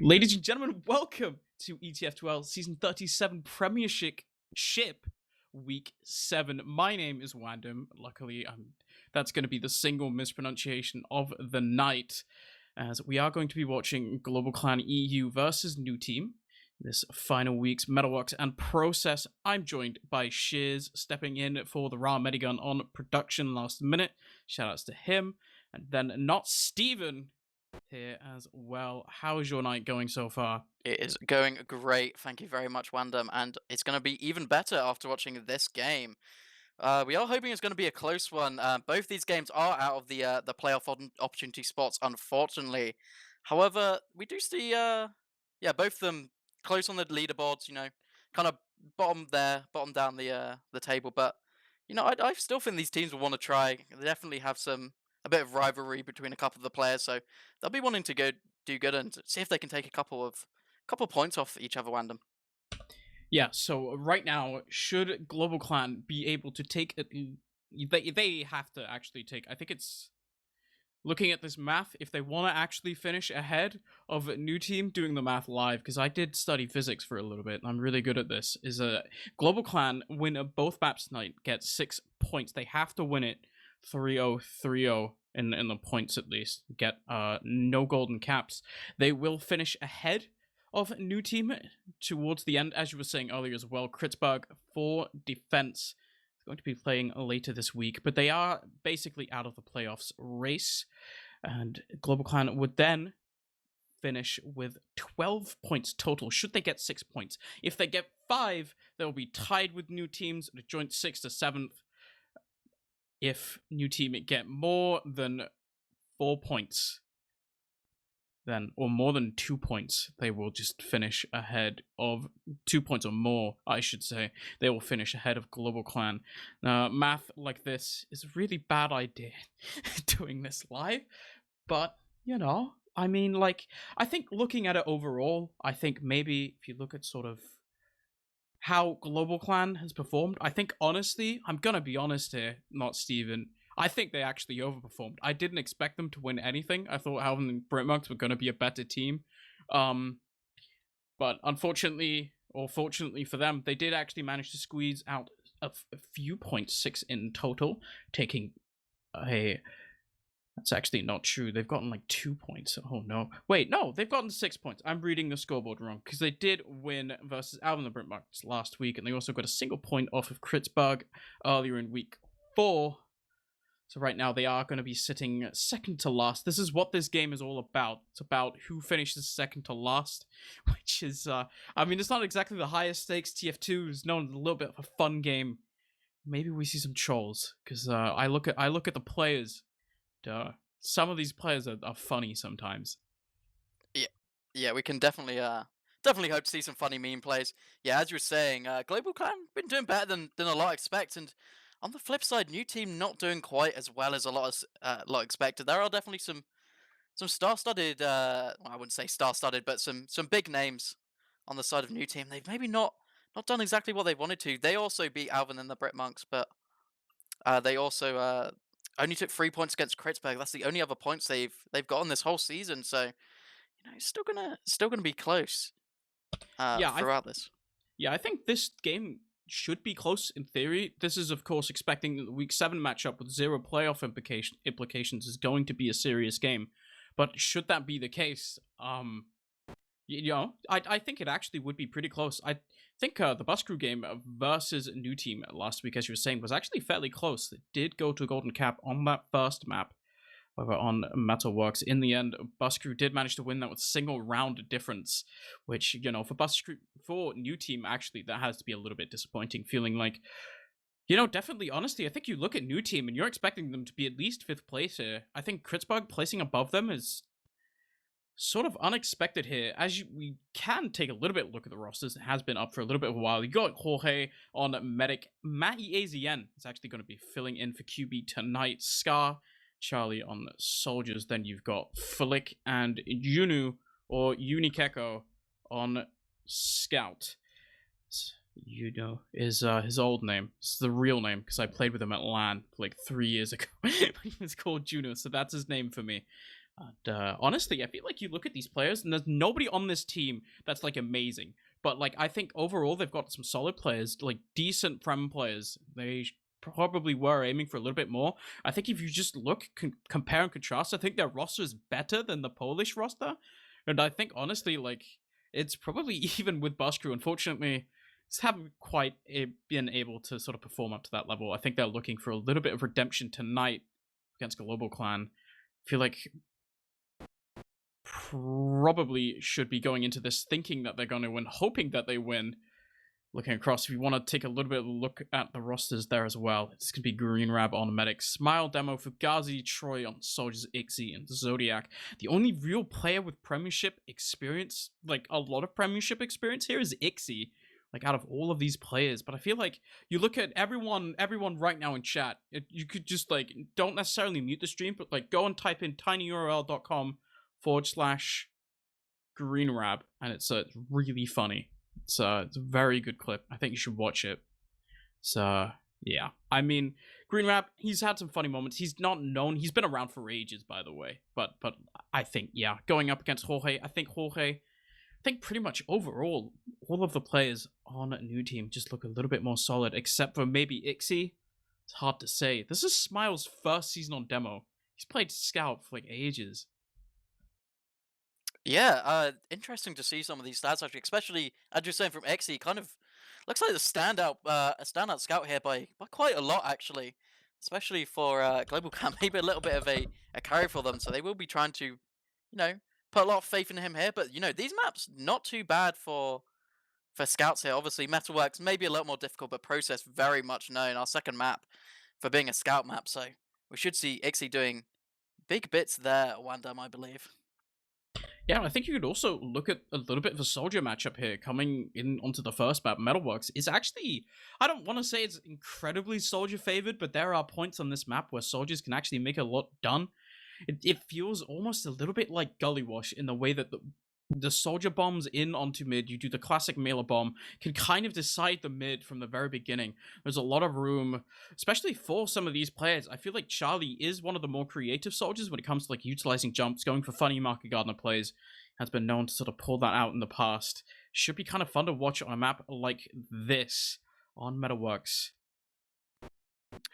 Ladies and gentlemen, welcome to ETF2L Season 37 Premiership Week 7. My name is Wandum. Luckily, that's going to be the single mispronunciation of the night, as we are going to be watching GlobalClan.EU versus New Team. This final week's Metalworks and Process. I'm joined by Shears, stepping in for the Ra Medigun on production last minute. Shoutouts to him. And then not Steven here as well. How is your night going so far? It is going great, thank you very much, Wandum, and it's going to be even better after watching this game. We are hoping it's going to be a close one. Both these games are out of the playoff opportunity spots, unfortunately. However, we do see, both of them close on the leaderboards. Kind of bottom down the table. But I still think these teams will want to try. They definitely have a bit of rivalry between a couple of the players, so they'll be wanting to go do good and see if they can take a couple points off each other, Wandom. Yeah, so right now, should Global Clan be able to take it, they have to actually take, I think it's, looking at this math, if they want to actually finish ahead of a New Team, doing the math live, because I did study physics for a little bit, and I'm really good at this, is Global Clan win both maps tonight, get 6 points. They have to win it 3-0, 3-0 in the points at least, get no golden caps. They will finish ahead of New Team towards the end, as you were saying earlier as well. Kritzberg for defense is going to be playing later this week, but they are basically out of the playoffs race, and Global Clan would then finish with 12 points total should they get 6 points. If they get 5, they'll be tied with New Teams at a joint 6th to 7th. If New Team get more than 4 points, then, or more than 2 points, they will just finish ahead of 2 points or more, I should say. They will finish ahead of Global Clan. Math like this is a really bad idea doing this live, but I mean, I think looking at it overall, I think maybe if you look at sort of how Global Clan has performed, I think honestly, I'm gonna be honest here, not Steven, I think they actually overperformed. I didn't expect them to win anything. I thought Alvin and Britmonks were gonna be a better team. But unfortunately, or fortunately for them, they did actually manage to squeeze out a few points, 6 in total, taking a... That's actually not true. They've gotten like 2 points. Oh no. Wait, no, they've gotten 6 points. I'm reading the scoreboard wrong, because they did win versus Alvin and Britmonks last week, and they also got a single point off of Kritzberg earlier in week 4. So right now they are going to be sitting second to last. This is what this game is all about. It's about who finishes second to last, which is, I mean, it's not exactly the highest stakes. TF2 is known as a little bit of a fun game. Maybe we see some trolls, because I look at the players. Some of these players are funny sometimes. Yeah, we can definitely hope to see some funny meme plays. Yeah, as you were saying, Global Clan been doing better than a lot expect, and on the flip side, New Team not doing quite as well as a lot expected. There are definitely some star-studded, well, I wouldn't say star-studded, but some big names on the side of New Team. They've maybe not done exactly what they wanted to. They also beat Alvin and the Britmonks, but they also only took 3 points against Kritzberg. That's the only other points they've gotten this whole season. So it's still gonna be close Yeah, throughout this. Yeah, I think this game should be close in theory. This is, of course, expecting the Week 7 matchup with 0 playoff implications is going to be a serious game. But should that be the case, I think it actually would be pretty close. I think the Bus Crew game versus New Team last week, as you were saying, was actually fairly close. It did go to a golden cap on that first map. However, on Metalworks, in the end, Bus Crew did manage to win that with single round difference, which, for New Team, actually, that has to be a little bit disappointing, feeling like, definitely, honestly, I think you look at New Team and you're expecting them to be at least 5th place here. I think Kritzberg placing above them is sort of unexpected here, as we can take a little bit look at the rosters. It has been up for a little bit of a while. You got Jorge on Medic. Matty AZN is actually going to be filling in for QB tonight. Scar, Charlie on Soldiers. Then you've got Flick and Junu, or Unikeko, on Scout. Is his old name. It's the real name, because I played with him at LAN like 3 years ago. He was called Juno, so that's his name for me. And honestly, I feel like you look at these players, and there's nobody on this team that's like amazing. But like, I think overall they've got some solid players, like decent Prem players. They probably were aiming for a little bit more. I think if you just look, compare and contrast, I think their roster is better than the Polish roster. And I think honestly, like, it's probably even with Bus Crew. Unfortunately, just haven't quite been able to sort of perform up to that level. I think they're looking for a little bit of redemption tonight against GlobalClan. I feel like probably should be going into this thinking that they're going to win, hoping that they win. Looking across, if you want to take a little bit of a look at the rosters there as well, this could be Green Rab on Medic, Smile Demo, Fugazi, Troy on Soldiers, Ixie, and Zodiac. The only real player with Premiership experience, like a lot of Premiership experience here, is Ixie. Like out of all of these players, but I feel like you look at everyone right now in chat. You could just like don't necessarily mute the stream, but like go and type in tinyurl.com/greenrab, and it's really funny. It's a very good clip. I think you should watch it. So yeah, I mean, Green Rap, he's had some funny moments. He's not known. He's been around for ages, by the way. But I think yeah, going up against Jorge, I think pretty much overall all of the players on a new team just look a little bit more solid, except for maybe Ixie. It's hard to say. This is Smile's first season on demo. He's played Scout for like ages. Yeah, interesting to see some of these stats actually, especially as you're saying from Xe, kind of looks like a standout scout here by quite a lot actually, especially for Global Camp, maybe a little bit of a carry for them. So they will be trying to, put a lot of faith in him here. But these maps not too bad for scouts here. Obviously, Metalworks maybe a little more difficult, but Process very much known. Our second map for being a scout map, so we should see Xe doing big bits there at Wandum, I believe. Yeah, I think you could also look at a little bit of a soldier matchup here coming in onto the first map. Metalworks is actually, I don't want to say it's incredibly soldier favored, but there are points on this map where soldiers can actually make a lot done. It feels almost a little bit like Gully Wash in the way that the soldier bombs in onto mid, you do the classic mailer bomb, can kind of decide the mid from the very beginning. There's a lot of room, especially for some of these players. I feel like Charlie is one of the more creative soldiers when it comes to like utilizing jumps, going for funny market gardener plays. Has been known to sort of pull that out in the past. Should be kind of fun to watch on a map like this on Metalworks.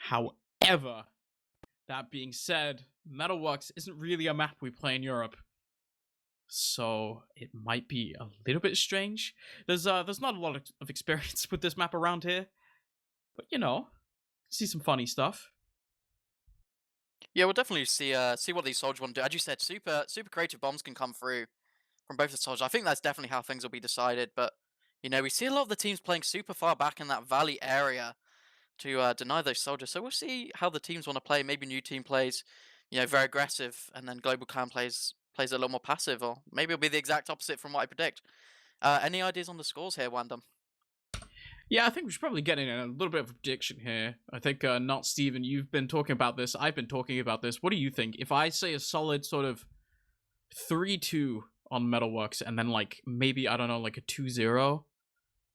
However, that being said, Metalworks isn't really a map we play in Europe. So it might be a little bit strange. There's not a lot of experience with this map around here, but see some funny stuff. Yeah, we'll definitely see what these soldiers want to do. As you said, super creative bombs can come through from both the soldiers. I think that's definitely how things will be decided. But we see a lot of the teams playing super far back in that valley area to deny those soldiers. So we'll see how the teams want to play. Maybe new team plays, very aggressive, and then Global Clan plays a little more passive, or maybe it'll be the exact opposite from what I predict. Any ideas on the scores here, Wandum? Yeah, I think we should probably get in a little bit of a prediction here. I think, not Steven, you've been talking about this. I've been talking about this. What do you think? If I say a solid sort of 3-2 on Metalworks, and then like maybe, I don't know, like a 2-0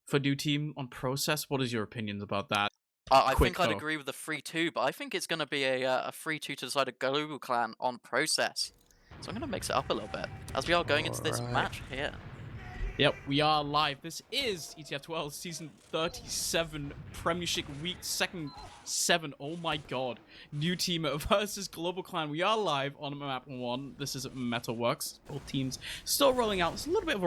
for new team on Process, what is your opinions about that? I think I'd agree with the 3-2, but I think it's going to be a 3-2 to decide a Global Clan on Process. So I'm going to mix it up a little bit as we are going into this match here. Yep, we are live. This is ETF2L Season 37 Premiership Week 7. Oh my god. New team versus Global Clan. We are live on map 1. This is Metalworks. Both teams still rolling out. It's a little bit of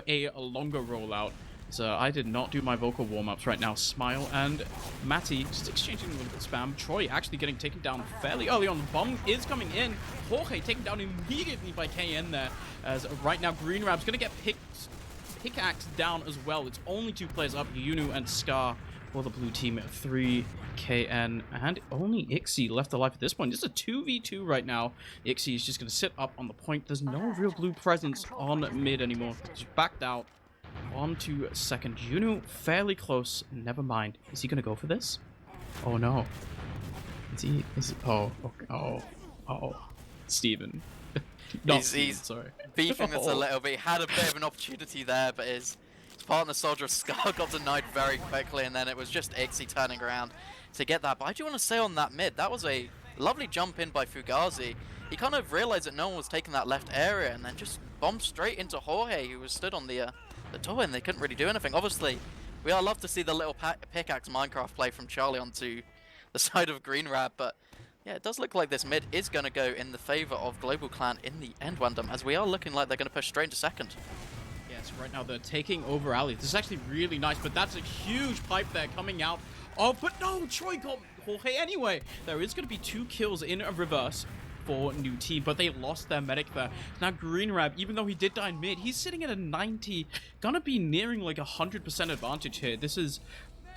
a longer rollout. So I did not do my vocal warm-ups right now. Smile and Matty just exchanging a little bit of spam. Troy actually getting taken down fairly early on. Bomb is coming in. Jorge taken down immediately by KN there. As right now, Green Rab's going to get pickaxed down as well. It's only 2 players up, Yunu and Scar for the blue team. 3 KN and only Ixie left alive at this point. This is a 2v2 right now. Ixie is just going to sit up on the point. There's no real blue presence on mid anymore. Just backed out. On to second. Yunu fairly close. Never mind. Is he going to go for this? Oh no. Is he? Oh. Steven. He's sorry. Beefing this a little bit. He had a bit of an opportunity there, but his partner Soldier Scar got denied very quickly, and then it was just Ixie turning around to get that. But I do want to say on that mid, that was a lovely jump in by Fugazi. he kind of realized that no one was taking that left area and then just bombed straight into Jorge, who was stood on the door, and they couldn't really do anything. Obviously, we all love to see the little pickaxe Minecraft play from Charlie onto the side of Green Rab, but yeah, it does look like this mid is going to go in the favor of Global Clan in the end, Wandum, as we are looking like they're going to push straight into second. Yes, right now they're taking over alley. This is actually really nice, but that's a huge pipe there coming out. Oh, but no, Troy got Jorge anyway. There is going to be 2 kills in a reverse for new team, but they lost their medic there. Now Green Rab, even though he did die in mid, he's sitting at a 90, gonna be nearing like 100% advantage here. This is,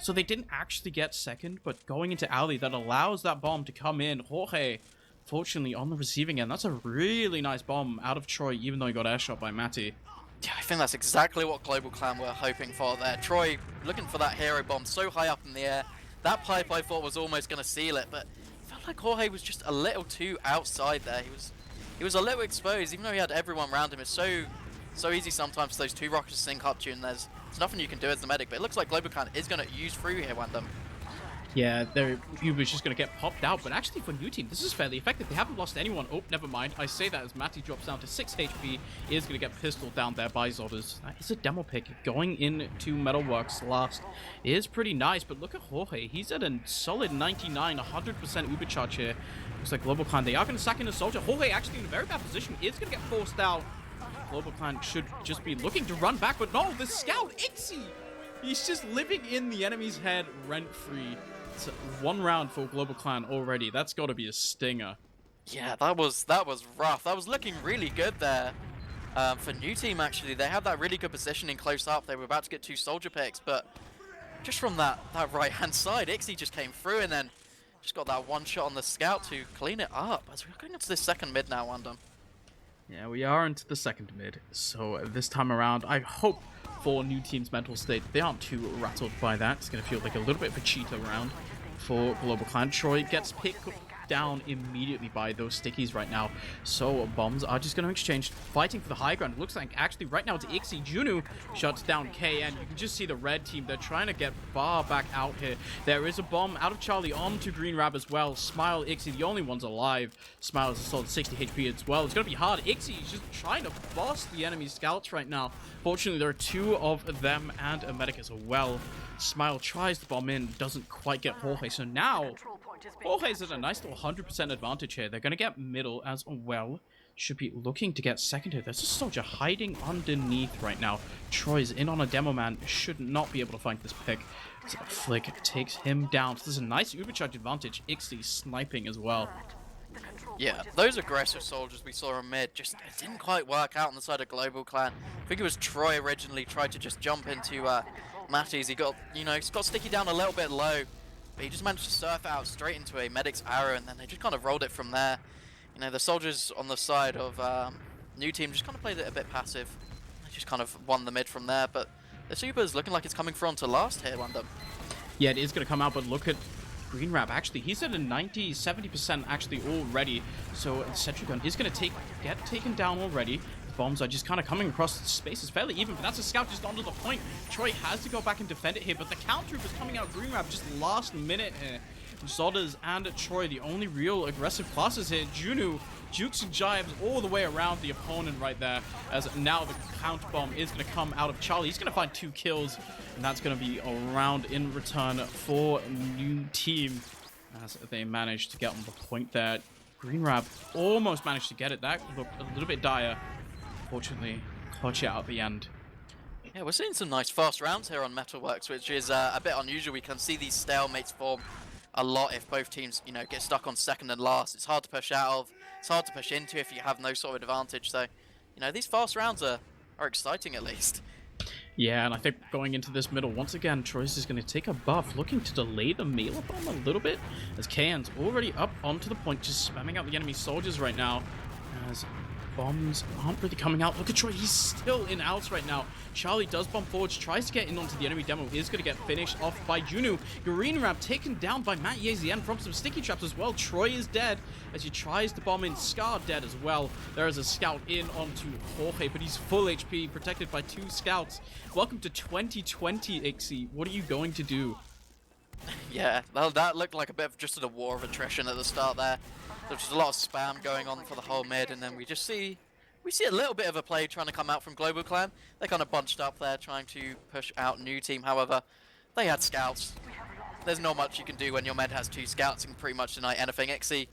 so they didn't actually get second, but going into alley, that allows that bomb to come in. Jorge, fortunately on the receiving end, that's a really nice bomb out of Troy, even though he got airshot by Matty. Yeah, I think that's exactly what Global Clan were hoping for there. Troy looking for that hero bomb so high up in the air. That pipe I thought was almost going to seal it, but I felt like Jorge was just a little too outside there. He was a little exposed, even though he had everyone around him. It's so easy sometimes for those 2 rockets to sync up to you, and there's nothing you can do as the medic. But it looks like Global Clan is going to use through here, Wandum. Yeah, Uber's just going to get popped out, but actually for new team, this is fairly effective. They haven't lost anyone. Oh, never mind. I say that as Matty drops down to 6 HP. He is going to get pistoled down there by Zodders. That is a demo pick. Going into Metalworks last is pretty nice, but look at Jorge. He's at a solid 99, 100% Uber charge here. Looks like Global Clan, they are going to sack in a soldier. Jorge actually in a very bad position. Is going to get forced out. Global Clan should just be looking to run back, but no, the scout, Ixie! He's just living in the enemy's head rent-free. It's 1 round for Global Clan already. That's got to be a stinger. Yeah, that was rough. That was looking really good there. For new team, actually, they had that really good positioning close up. They were about to get 2 soldier picks, but just from that right-hand side, Ixie just came through and then just got that 1 shot on the scout to clean it up. As we're going into this second mid now, Wandum. Yeah, we are into the second mid. So this time around, I hope for new team's mental state, they aren't too rattled by that. It's going to feel like a little bit of a cheater round for Global Clan. Troy gets picked down immediately by those stickies right now. So bombs are just going to exchange, fighting for the high ground. It looks like actually right now it's Ixie. Junu shuts down KN. You can just see the red team. They're trying to get far back out here. There is a bomb out of Charlie onto Green Rab as well. Smile, Ixie, the only ones alive. Smile is a solid 60 HP as well. It's going to be hard. Ixie is just trying to boss the enemy scouts right now. Fortunately, there are 2 of them and a medic as well. Smile tries to bomb in, doesn't quite get Jorge. So now, Jorge's at a nice little 100% advantage here. They're going to get middle as well. Should be looking to get second here. There's a soldier hiding underneath right now. Troy's in on a demo man. Should not be able to find this pick. So Flick takes him down. So this is a nice overcharge advantage. Ixie sniping as well. Yeah, those aggressive soldiers we saw in mid, just it didn't quite work out on the side of Global Clan. I think it was Troy originally tried to just jump into Matty's. He got, he's got sticky down a little bit low, but he just managed to surf out straight into a medic's arrow, and then they just kind of rolled it from there. The soldiers on the side of new team just kind of played it a bit passive. They just kind of won the mid from there, but the Super's looking like it's coming through onto last here, Wandum. Yeah, it is going to come out, but look at Green Rab. Actually, he's at a 90, 70% actually already. So the sentry gun is going to get taken down already. The bombs are just kind of coming across the space. It's fairly even, but that's a scout just onto the point. Troy has to go back and defend it here, but the counter is coming out Green Rab just last minute here. Zodders and Troy, the only real aggressive classes here. Junu jukes and jives all the way around the opponent right there, as now the count bomb is going to come out of Charlie. He's going to find 2 kills, and that's going to be a round in return for new team, as they managed to get on the point there. Green Rab almost managed to get it. That looked a little bit dire. Fortunately, clutch it out at the end. Yeah, we're seeing some nice fast rounds here on Metalworks, which is a bit unusual. We can see these stalemates form a lot if both teams, get stuck on second and last. It's hard to push out of. It's hard to push into if you have no sort of advantage. So, these fast rounds are exciting at least. Yeah, and I think going into this middle, once again, Troy's is going to take a buff, looking to delay the melee bomb a little bit, as KN's already up onto the point, just spamming out the enemy soldiers right now, as bombs aren't really coming out. Look at Troy, he's still in outs right now. Charlie does bomb forwards, tries to get in onto the enemy demo, is going to get finished off by Junu. Green Rab taken down by Matt Yezian from some sticky traps as well. Troy is dead as he tries to bomb in. Scar dead as well. There is a scout in onto Jorge, but he's full HP, protected by 2 scouts. Welcome to 2020, Ixie. What are you going to do? Yeah, well, that looked like a bit of just a war of attrition at the start there. There's just a lot of spam going on for the whole mid, and then we see a little bit of a play trying to come out from Global Clan. They're kind of bunched up there trying to push out new team. However, they had scouts. There's not much you can do when your med has 2 scouts and can pretty much deny anything. Ixie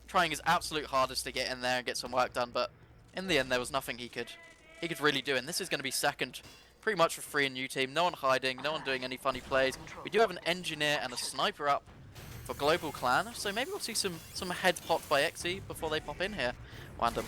trying his absolute hardest to get in there and get some work done, but in the end there was nothing he could really do. And this is going to be second pretty much for free in new team. No one hiding, no one doing any funny plays. We do have an engineer and a sniper up for Global Clan, so maybe we'll see some heads popped by Ixie before they pop in here. Wandum.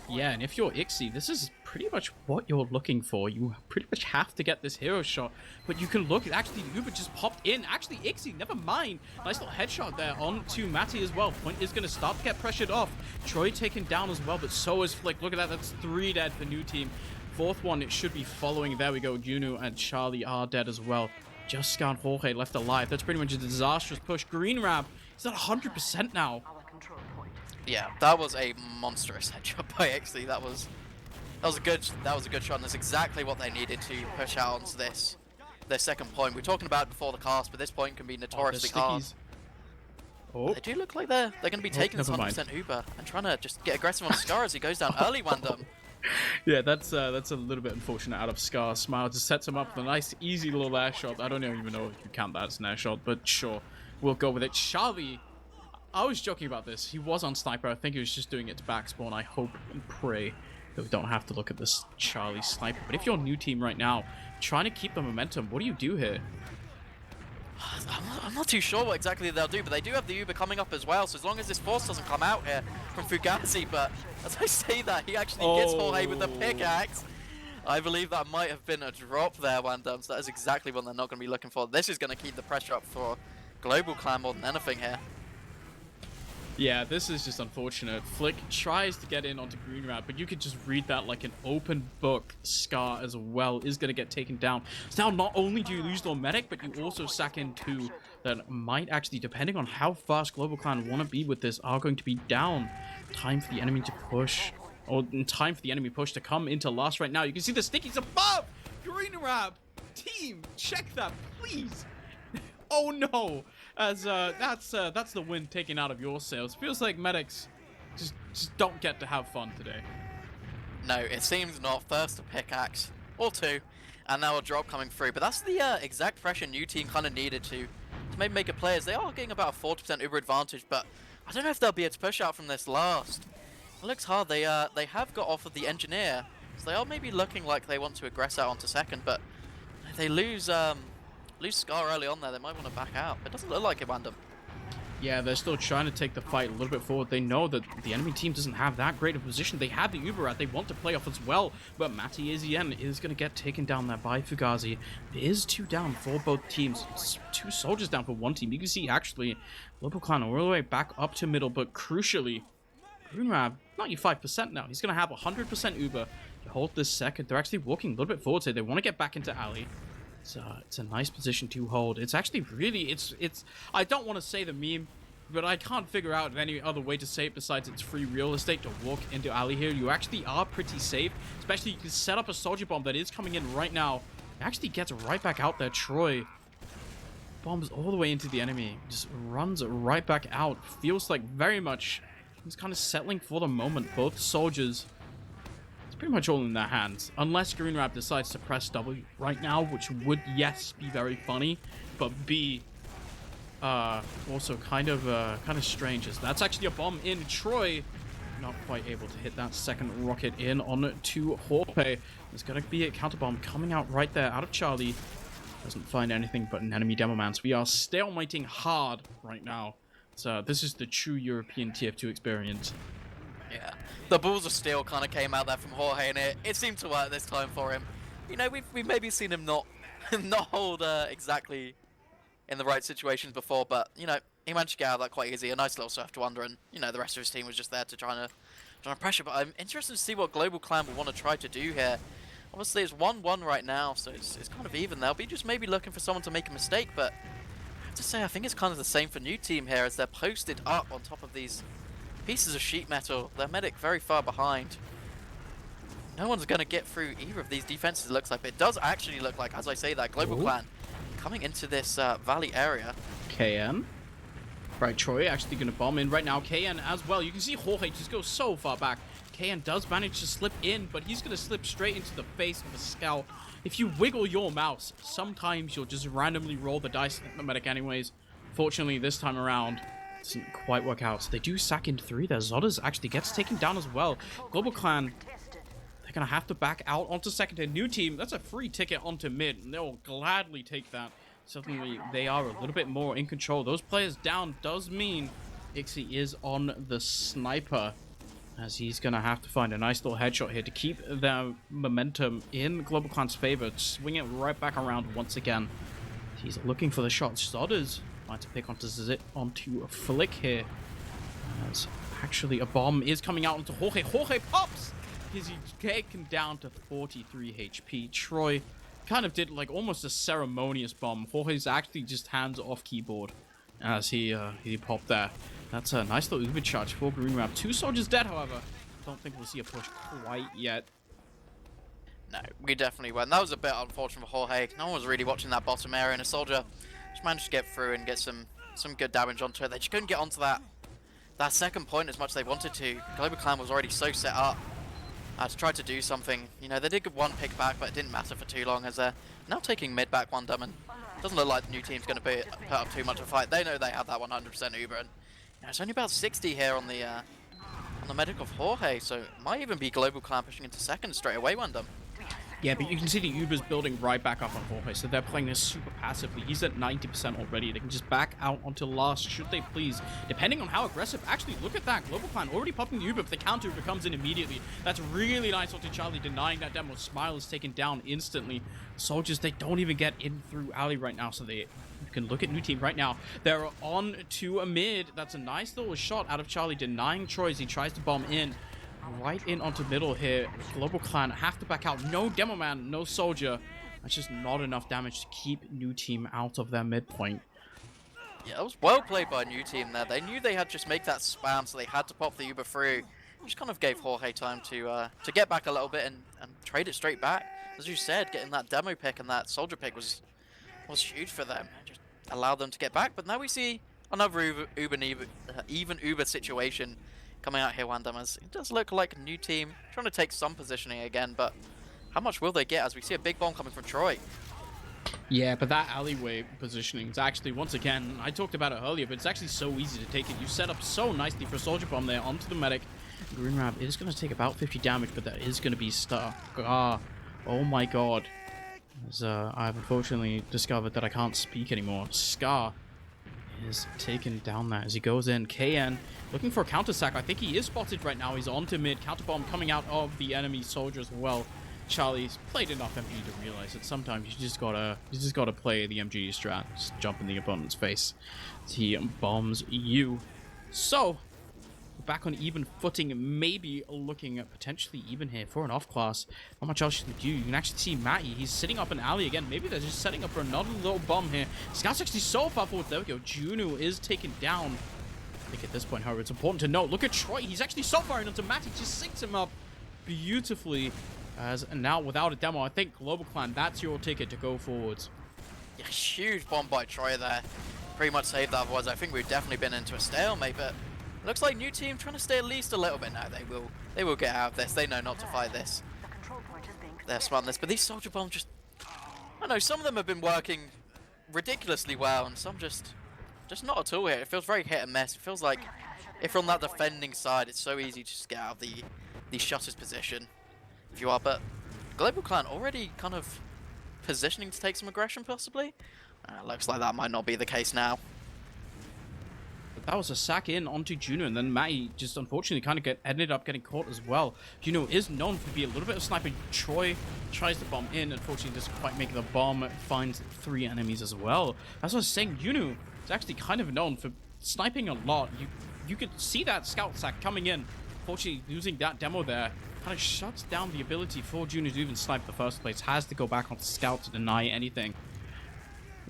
Yeah, and if you're Ixie, this is pretty much what you're looking for. You pretty much have to get this hero shot, but you can look, actually the Uber just popped in. Actually, Ixie, never mind. Nice little headshot there onto Matty as well. Point is going to start to get pressured off. Troy taken down as well, but so is Flick. Look at that, that's 3 dead for new team. 4th one, it should be following. There we go, Juno and Charlie are dead as well. Just Scout Jorge left alive. That's pretty much a disastrous push. Green Rab, he's at 100% now. Yeah, that was a monstrous headshot by Ixie. That was a good shot, and that's exactly what they needed to push out onto their second point. We were talking about it before the cast, but this point can be notoriously hard. Oh. They do look like they're going to be taking this 100% Uber and trying to just get aggressive on Scar as he goes down early. Wandum. Yeah, that's a little bit unfortunate out of Scar. Smile just sets him up with a nice, easy little air shot. I don't even know if you count that as an air shot, but sure, we'll go with it. Charlie, I was joking about this. He was on sniper. I think he was just doing it to back spawn. I hope and pray that we don't have to look at this Charlie sniper. But if you're a new team right now, trying to keep the momentum, what do you do here? I'm not too sure what exactly they'll do, but they do have the Uber coming up as well, so as long as this force doesn't come out here from Fugazi, but as I say that, he actually gets Jorge with the pickaxe. I believe that might have been a drop there, Wandum, so that is exactly what they're not going to be looking for. This is going to keep the pressure up for Global Clan more than anything here. Yeah, this is just unfortunate. Flick tries to get in onto Green Rat, but you could just read that like an open book. Scar as well is going to get taken down. So now not only do you lose your medic, but you also sack in 2 that might actually, depending on how fast Global Clan want to be with this, are going to be down. Time for the enemy to push. Or time for the enemy push to come into last right now. You can see the stickies above! Green Rat! Team, check that, please! Oh no! As that's the wind taken out of your sails. Feels like medics just don't get to have fun today. No, it seems not. First a pickaxe, or 2, and now a drop coming through. But that's the exact pressure new team kind of needed to maybe make a play, as they are getting about a 40% Uber advantage. But I don't know if they'll be able to push out from this last. It looks hard. They have got off of the engineer, so they are maybe looking like they want to aggress out onto second. But if they lose Scar early on there, they might want to back out. It doesn't look like it, Wandum. Yeah, they're still trying to take the fight a little bit forward. They know that the enemy team doesn't have that great of a position. They have the Uber out. They want to play off as well. But Matty Izien is going to get taken down there by Fugazi. There is 2 down for both teams. It's 2 soldiers down for 1 team. You can see, actually, Global Clan all the way back up to middle. But crucially, Greenrab, 95% now. He's going to have 100% Uber to hold this second. They're actually walking a little bit forward here. They want to get back into alley. It's a nice position to hold. It's actually really, it's I don't want to say the meme, but I can't figure out any other way to say it besides it's free real estate to walk into alley here. You actually are pretty safe, especially you can set up a soldier bomb that is coming in right now. It actually gets right back out there. Troy bombs all the way into the enemy, just runs right back out. Feels like very much he's kind of settling for the moment. Both soldiers, pretty much all in their hands, unless Green Rab decides to press W right now, which would, yes, be very funny, but B, also kind of strange, as that's actually a bomb in. Troy not quite able to hit that second rocket in on to Jorge. There's gonna be a counter bomb coming out right there out of Charlie. Doesn't find anything but an enemy demo man, so we are stalemating hard right now. So this is the true European TF2 experience. Yeah, the balls of steel kind of came out there from Jorge, and it seemed to work this time for him. You know, we've maybe seen him not hold exactly in the right situations before, but you know, he managed to get out of that quite easy. A nice little surf to under, and you know, the rest of his team was just there to trying to pressure. But I'm interested to see what Global Clan will want to try to do here. Obviously, it's 1-1 right now, so it's kind of even. They'll be just maybe looking for someone to make a mistake, but I have to say, I think it's kind of the same for new team here, as they're posted up on top of these pieces of sheet metal. Their medic very far behind. No one's going to get through either of these defenses, it looks like. But it does actually look like, as I say that, Global Clan coming into this valley area. KN? Right, Troy actually going to bomb in right now. KN as well. You can see Jorge just goes so far back. KN does manage to slip in, but he's going to slip straight into the face of the scout. If you wiggle your mouse, sometimes you'll just randomly roll the dice at the medic anyways. Fortunately, this time around, it doesn't quite work out. So they do sack in 3 there. Zodas actually gets taken down as well. GlobalClan, they're going to have to back out onto second. And new team, that's a free ticket onto mid, and they'll gladly take that. Suddenly, they are a little bit more in control. Those players down does mean Ixie is on the sniper, as he's going to have to find a nice little headshot here to keep the momentum in GlobalClan's favor. Swing it right back around once again. He's looking for the shot. Zodders might to pick onto a Flick here. As actually a bomb is coming out onto Jorge. Jorge pops! He's taken down to 43 HP. Troy kind of did like almost a ceremonious bomb. Jorge's actually just hands off keyboard as he popped there. That's a nice little Uber charge for Green Wrap. 2 soldiers dead, however. Don't think we'll see a push quite yet. No, we definitely won't. That was a bit unfortunate for Jorge. No one was really watching that bottom area, and a soldier just managed to get through and get some good damage onto it. They just couldn't get onto that second point as much as they wanted to. GlobalClan was already so set up to try to do something. You know, they did get one pick back, but it didn't matter for too long, as they're now taking mid back Wandum, and it doesn't look like the new team's going to put up too much of a fight. They know they have that 100% Uber, and you know, it's only about 60 here on the medic of Jorge, so it might even be GlobalClan pushing into second straight away, Wandum. Yeah, but you can see the Uber's building right back up on Jorge, so they're playing this super passively. He's at 90% already. They can just back out onto last, should they please. Depending on how aggressive. Actually, look at that. GlobalClan already popping the Uber, but the counter Uber comes in immediately. That's really nice onto Charlie, denying that demo. Smile is taken down instantly. Soldiers, they don't even get in through alley right now, so you can look at new team right now. They're on to a mid. That's a nice little shot out of Charlie, denying Troy as he tries to bomb in. Right in onto middle here. GlobalClan have to back out. No demo man, no soldier. That's just not enough damage to keep new team out of their midpoint. Yeah, that was well played by new team there. They knew they had to just make that spam, so they had to pop the Uber through. Just kind of gave Jorge time to get back a little bit and trade it straight back. As you said, getting that demo pick and that soldier pick was huge for them. It just allowed them to get back. But now we see another even Uber situation coming out here, Wandum, as it does look like a new team trying to take some positioning again, but how much will they get as we see a big bomb coming from Troy? Yeah, but that alleyway positioning is actually, once again, I talked about it earlier, but it's actually so easy to take it. You set up so nicely for a soldier bomb there onto the medic. Green Rab is going to take about 50 damage, but that is going to be stuck. Oh my god. As I've unfortunately discovered that I can't speak anymore. Scar is taken down there as he goes in. KN looking for a counter sack. I think he is spotted right now. He's on to mid. Counter bomb coming out of the enemy soldier as well. Charlie's played enough MG to realize that sometimes you just gotta play the MG strat. Just jump in the opponent's face. He bombs you. So back on even footing, maybe looking at potentially even here for an off class. Not much else you can do. You can actually see Matty. He's sitting up an alley again. Maybe they're just setting up for another little bomb here. Scout's actually so far forward. There we go. Juno is taken down. I think at this point, however, it's important to note. Look at Troy. He's actually so far into Matty. Just sinks him up beautifully. And now without a demo, I think GlobalClan, that's your ticket to go forwards. Yeah, huge bomb by Troy there. Pretty much saved that. Otherwise, I think we've definitely been into a stalemate, but looks like new team trying to stay at least a little bit now. They will get out of this. They know not to fight this. They're smart on this, but these soldier bombs just, I don't know, some of them have been working ridiculously well, and some just not at all here. It feels very hit and miss. It feels like if you're on that defending side, it's so easy to just get out of the shutter's position if you are. But GlobalClan already kind of positioning to take some aggression, possibly. Looks like that might not be the case now. That was a sack in onto Juno, and then Matty just unfortunately kind of ended up getting caught as well. Juno is known for being a little bit of a sniper. Troy tries to bomb in, unfortunately doesn't quite make the bomb, finds 3 enemies as well. That's what I was saying, Juno is actually kind of known for sniping a lot. You could see that scout sack coming in. Unfortunately, losing that demo there kind of shuts down the ability for Juno to even snipe in the first place. Has to go back on scout to deny anything.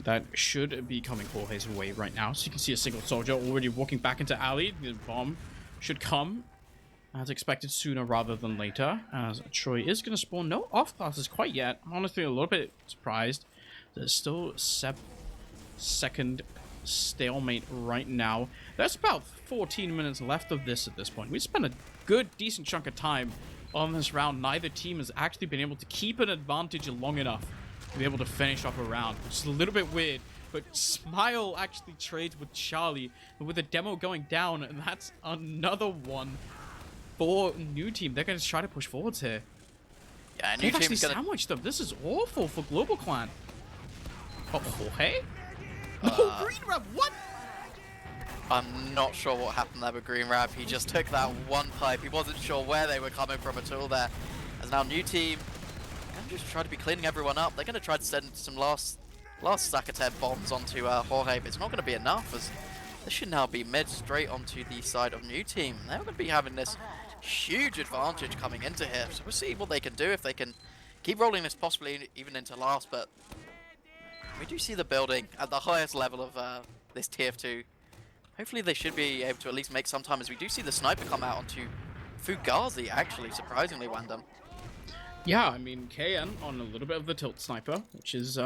That should be coming Jorge's way right now. So you can see a single soldier already walking back into alley. The bomb should come as expected sooner rather than later. As Troy is going to spawn. No off classes quite yet. I'm honestly a little bit surprised. There's still second stalemate right now. There's about 14 minutes left of this at this point. We spent a good, decent chunk of time on this round. Neither team has actually been able to keep an advantage long enough to be able to finish off a round, which is a little bit weird. But Smile actually trades with Charlie, with the demo going down, and that's another one for new team. They're going to try to push forwards here. Yeah, new They've actually team's gonna... sandwiched them. This is awful for GlobalClan. Oh, Jorge? No, Green Rab, what? I'm not sure what happened there with Green Rab. He just took that one pipe. He wasn't sure where they were coming from at all there. As now new team going to just try to be cleaning everyone up. They're going to try to send some last Zacatep bombs onto Jorge, but it's not going to be enough, as this should now be mid straight onto the side of new team. They're going to be having this huge advantage coming into here, so we'll see what they can do, if they can keep rolling this possibly even into last. But we do see the building at the highest level of this TF2. Hopefully they should be able to at least make some time, as we do see the sniper come out onto Fugazi, actually, surprisingly, Wandum. Yeah, I mean, KN on a little bit of the tilt sniper, which is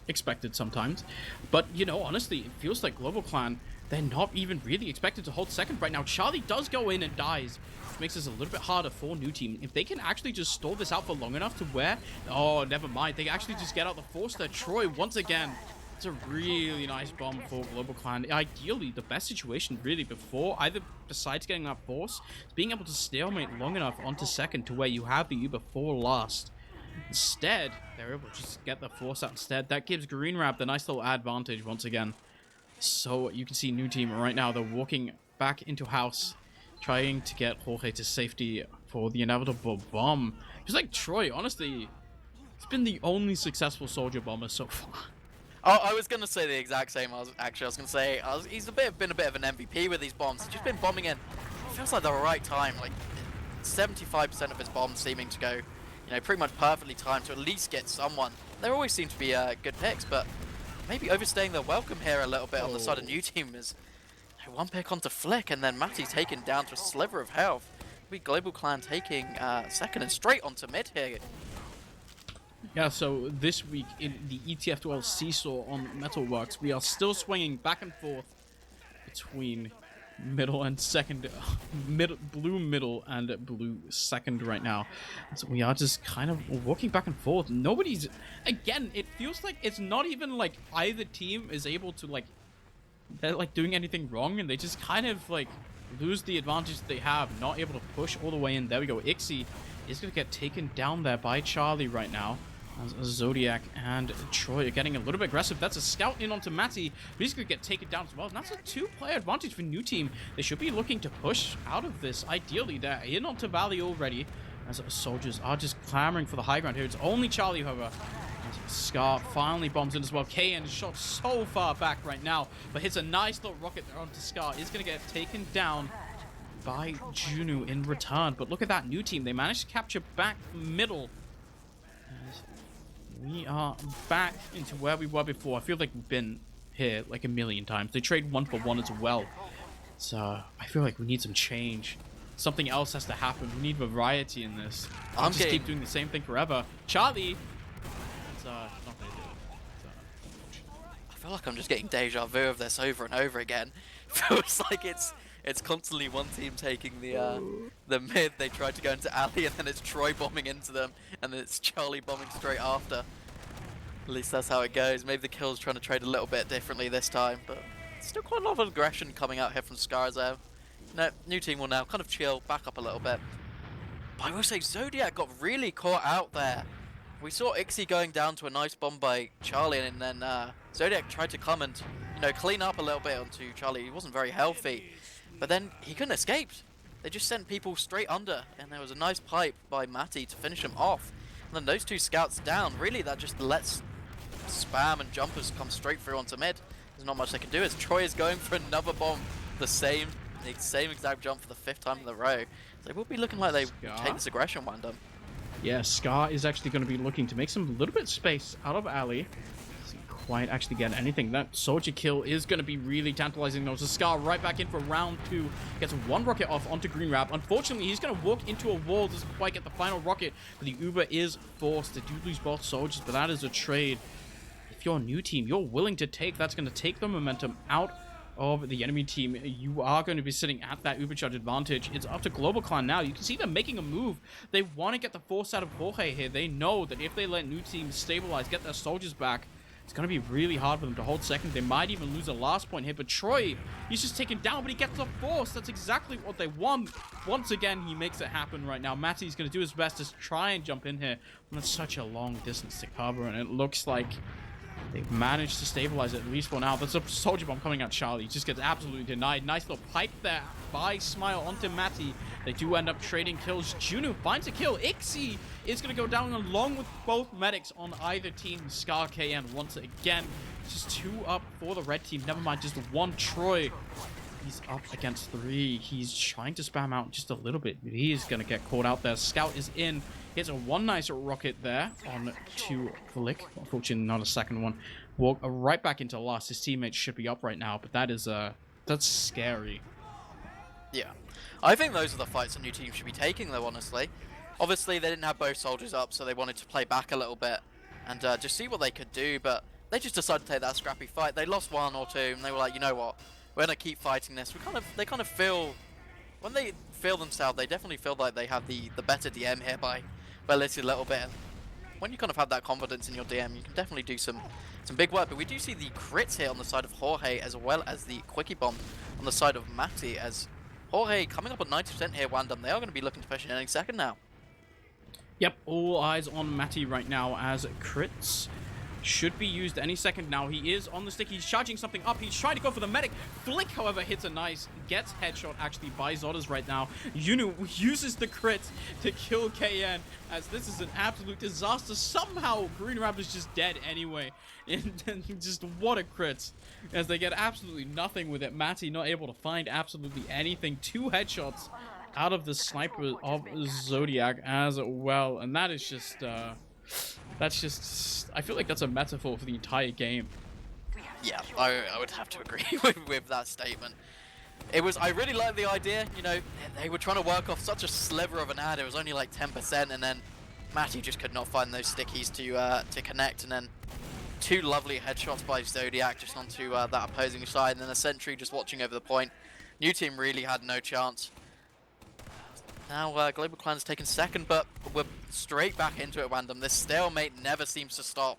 expected sometimes. But, you know, honestly, it feels like GlobalClan, they're not even really expected to hold second right now. Charlie does go in and dies, which makes this a little bit harder for new team. If they can actually just stall this out for long enough to where... Oh, never mind. They actually just get out the force there. Troy, once again... It's a really nice bomb for GlobalClan. Ideally, the best situation really before, either besides getting that force, is being able to stalemate long enough onto second to where you have the Uber for last. Instead, they're able to just get the force out instead. That gives Green Rap the nice little advantage once again. So you can see new team right now, they're walking back into house, trying to get Jorge to safety for the inevitable bomb. Just like Troy, honestly, he's been the only successful soldier bomber so far. Oh, I was going to say the exact same. I was going to say he's been a bit of an MVP with these bombs. He's just been bombing in. It feels like the right time. Like 75% of his bombs seeming to go, you know, pretty much perfectly timed to at least get someone. There always seem to be good picks, but maybe overstaying their welcome here a little bit on the side of new team is one pick onto Flick, and then Matty taken down to a sliver of health. We GlobalClan taking second and straight onto mid here. Yeah, so this week in the ETF2L Seesaw on Metalworks, we are still swinging back and forth between middle and second, blue middle and blue second right now. So we are just kind of walking back and forth. Nobody's, again, it feels like it's not even like either team is able to like, they're like doing anything wrong, and they just kind of like lose the advantage that they have, not able to push all the way in. There we go. Ixie is going to get taken down there by Charlie right now. Zodiac and Troy are getting a little bit aggressive. That's a scout in onto Matty, but he's going to get taken down as well. And that's a two-player advantage for new team. They should be looking to push out of this. Ideally, they're in onto Valley already, as soldiers are just clamoring for the high ground here. It's only Charlie, however. Scar finally bombs in as well. KN is shot so far back right now, but hits a nice little rocket there onto Scar. Is going to get taken down by Junu in return. But look at that new team. They managed to capture back middle. We are back into where we were before. I feel like we've been here like a million times. They trade 1-for-1 as well. So I feel like we need some change. Something else has to happen. We need variety in this. I'll just keep doing the same thing forever. Charlie! It's not gonna do it. I feel like I'm just getting deja vu of this over and over again. Feels like it's constantly one team taking the mid. They try to go into alley, and then it's Troy bombing into them, and then it's Charlie bombing straight after. At least that's how it goes. Maybe the kill's trying to trade a little bit differently this time, but still quite a lot of aggression coming out here from Scarzo. No, new team will now kind of chill, back up a little bit. But I will say Zodiac got really caught out there. We saw Ixie going down to a nice bomb by Charlie, and then Zodiac tried to come and, you know, clean up a little bit onto Charlie. He wasn't very healthy, but then he couldn't escape. They just sent people straight under, and there was a nice pipe by Matty to finish him off. And then those two scouts down, really that just lets spam and jumpers come straight through onto mid. There's not much they can do, as Troy is going for another bomb, the same exact jump for the 5th time in a row. So they will be looking like they take this aggression, Wandum. Yeah, Scar is actually going to be looking to make some little bit of space out of alley. Doesn't quite actually get anything. That soldier kill is going to be really tantalizing though. So Scar right back in for round 2. Gets one rocket off onto Green Rap. Unfortunately, he's going to walk into a wall. Doesn't quite get the final rocket. But the Uber is forced. They do lose both soldiers, but that is a trade. if you're a new team, you're willing to take, that's going to take the momentum out of the enemy team. You are going to be sitting at that Ubercharge advantage. It's up to GlobalClan now. You can see them making a move. They want to get the force out of Jorge here. They know that if they let new teams stabilize, get their soldiers back, it's going to be really hard for them to hold second. They might even lose a last point here, but Troy, he's just taken down, but he gets the force. That's exactly what they want. Once again, he makes it happen right now. Matty's going to do his best to try and jump in here. And that's such a long distance to cover, and it looks like they've managed to stabilize it at least for now. That's a soldier bomb coming out Charlie. Just gets absolutely denied. Nice little pipe there by Smile onto Matty. They do end up trading kills. Juno finds a kill. Ixie is going to go down along with both medics on either team. Scar KN once again. Just 2 up for the red team. Never mind, just 1 Troy. He's up against 3. He's trying to spam out just a little bit, but he is going to get caught out there. Scout is in. Here's a 1 nice rocket there on to Flick. Unfortunately, not a second one. Walk right back into last. His teammates should be up right now, but that is that's scary. Yeah. I think those are the fights a new team should be taking, though, honestly. Obviously, they didn't have both soldiers up, so they wanted to play back a little bit and just see what they could do, but they just decided to take that scrappy fight. They lost 1 or 2, and they were like, you know what? We're going to keep fighting this. They kind of feel, when they feel themselves, they definitely feel like they have the better DM here by a little bit. And when you kind of have that confidence in your DM, you can definitely do some big work. But we do see the crits here on the side of Jorge, as well as the quickie bomb on the side of Matty, as Jorge coming up at 90% here, Wandum. They are going to be looking to push in any second now. Yep, all eyes on Matty right now as crits should be used any second now. He is on the stick. He's charging something up. He's trying to go for the medic. Flick, however, hits a nice, gets headshot actually by Zodas right now. Yunu uses the crit to kill KN, as this is an absolute disaster. Somehow, Green Rap is just dead anyway. And just what a crit, as they get absolutely nothing with it. Matty not able to find absolutely anything. 2 headshots out of the sniper of Zodiac as well. And that is just... that's just, I feel like that's a metaphor for the entire game. Yeah, I would have to agree with that statement. I really like the idea, you know, they were trying to work off such a sliver of an ad. It was only like 10%, and then Matty just could not find those stickies to connect, and then 2 lovely headshots by Zodiac just onto that opposing side, and then a sentry just watching over the point. New team really had no chance. Now GlobalClan's taken second, but we're straight back into it, Wandum. This stalemate never seems to stop.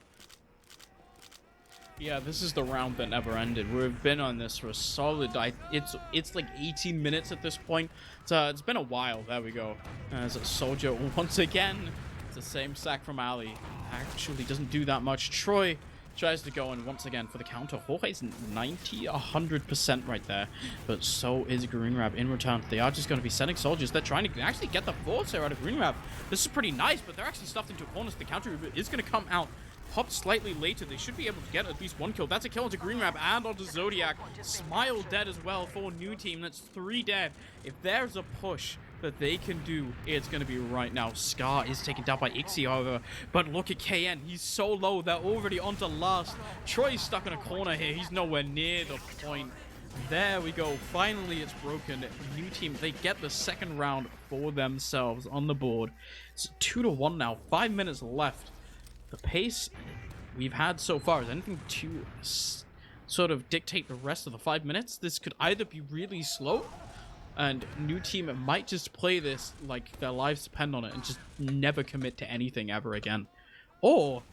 Yeah, this is the round that never ended. We've been on this for a solid... It's like 18 minutes at this point. It's been a while. There we go. As a soldier, once again, it's the same sack from Ali. Actually doesn't do that much. Troy tries to go in once again for the counter. Jorge's 100% right there, but so is Green Rap in return. They are just going to be sending soldiers. They're trying to actually get the force here out of Green Rap. This is pretty nice, but they're actually stuffed into a corner. The counter is going to come out. Popped slightly later. They should be able to get at least 1 kill. That's a kill onto Green Rap and onto Zodiac. Smile dead as well for new team. That's 3 dead. If there's a push that they can do, it's going to be right now. Scar is taken down by Ixie, however, but look at KN. He's so low. They're already onto last. Troy's stuck in a corner here. He's nowhere near the point. There we go. Finally, it's broken. New team, they get the second round for themselves on the board. It's 2-1 now. 5 minutes left. The pace we've had so far is anything to sort of dictate the rest of the 5 minutes. This could either be really slow, and new team might just play this like their lives depend on it and just never commit to anything ever again. Or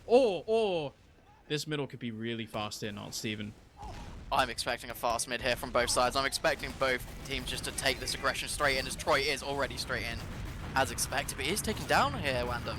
this middle could be really fast in on Steven. I'm expecting a fast mid here from both sides. I'm expecting both teams just to take this aggression straight in, as Troy is already straight in, as expected. But he is taken down here, Wandum.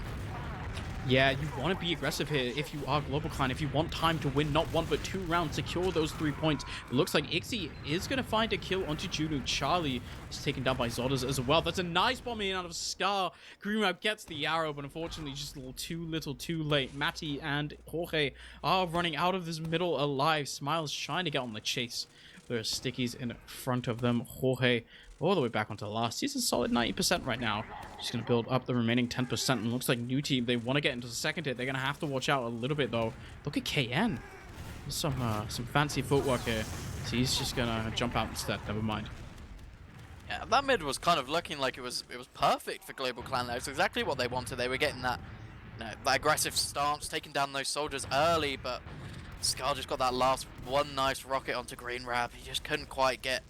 Yeah, you want to be aggressive here if you are GlobalClan. If you want time to win not 1 but 2 rounds, secure those 3 points. It looks like Ixie is going to find a kill onto Juno. Charlie is taken down by Zodas as well. That's a nice bomb in out of Scar. Green Rap gets the arrow, but unfortunately just a little too late. Matty and Jorge are running out of this middle alive. Smile's trying to get on the chase. There are stickies in front of them. Jorge all the way back onto last. He's a solid 90% right now. Just going to build up the remaining 10%. And looks like new team, they want to get into the second hit. They're going to have to watch out a little bit, though. Look at KN. There's some fancy footwork here. So he's just going to jump out instead. Never mind. Yeah, that mid was kind of looking like it was perfect for GlobalClan. That was exactly what they wanted. They were getting that, that aggressive stance, taking down those soldiers early, but Scar just got that last one nice rocket onto Green Rab. He just couldn't quite get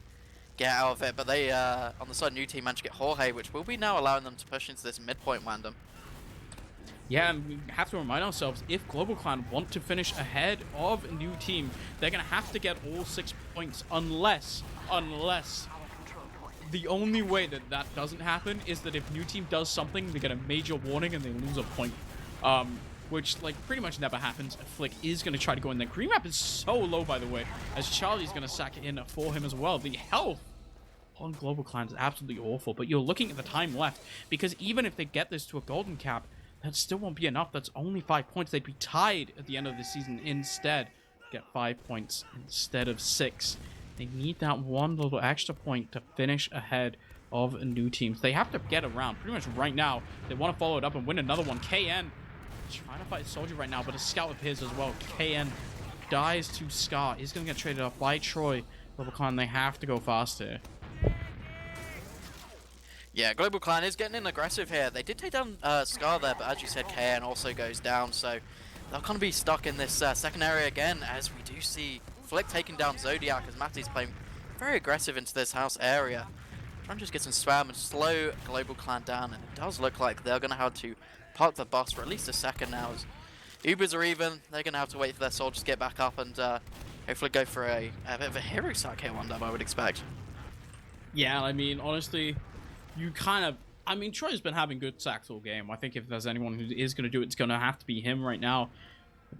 out of it, but they, on the side of new team, managed to get Jorge, which will be now allowing them to push into this midpoint Wandum. Yeah, and we have to remind ourselves, if GlobalClan want to finish ahead of a new team, they're going to have to get all 6 points, unless the only way that that doesn't happen is that if new team does something, they get a major warning and they lose a point. Which, like, pretty much never happens. Flick is going to try to go in there. Green Map is so low, by the way, as Charlie's going to sack it in for him as well. The health on GlobalClan is absolutely awful, but you're looking at the time left, because even if they get this to a golden cap, that still won't be enough. That's only 5 points. They'd be tied at the end of the season instead. Get 5 points instead of 6. They need that one little extra point to finish ahead of new teams. They have to get around pretty much right now. They want to follow it up and win another one. KN trying to fight Soldier right now, but a scout of his as well. KN dies to Scar. He's going to get traded off by Troy. GlobalClan, they have to go faster. Yeah, GlobalClan is getting in aggressive here. They did take down Scar there, but as you said, KN also goes down, so they'll kind of be stuck in this second area again, as we do see Flick taking down Zodiac, as Matty's playing very aggressive into this house area. Trying to just get some spam and slow GlobalClan down, and it does look like they're going to have to park the bus for at least a second now. As Ubers are even, they're going to have to wait for their soldiers to get back up and hopefully go for a bit of a hero sack here one time, I would expect. Yeah, I mean, honestly, you kind of... I mean, Troy's been having good sacks all game. I think if there's anyone who is going to do it, it's going to have to be him right now.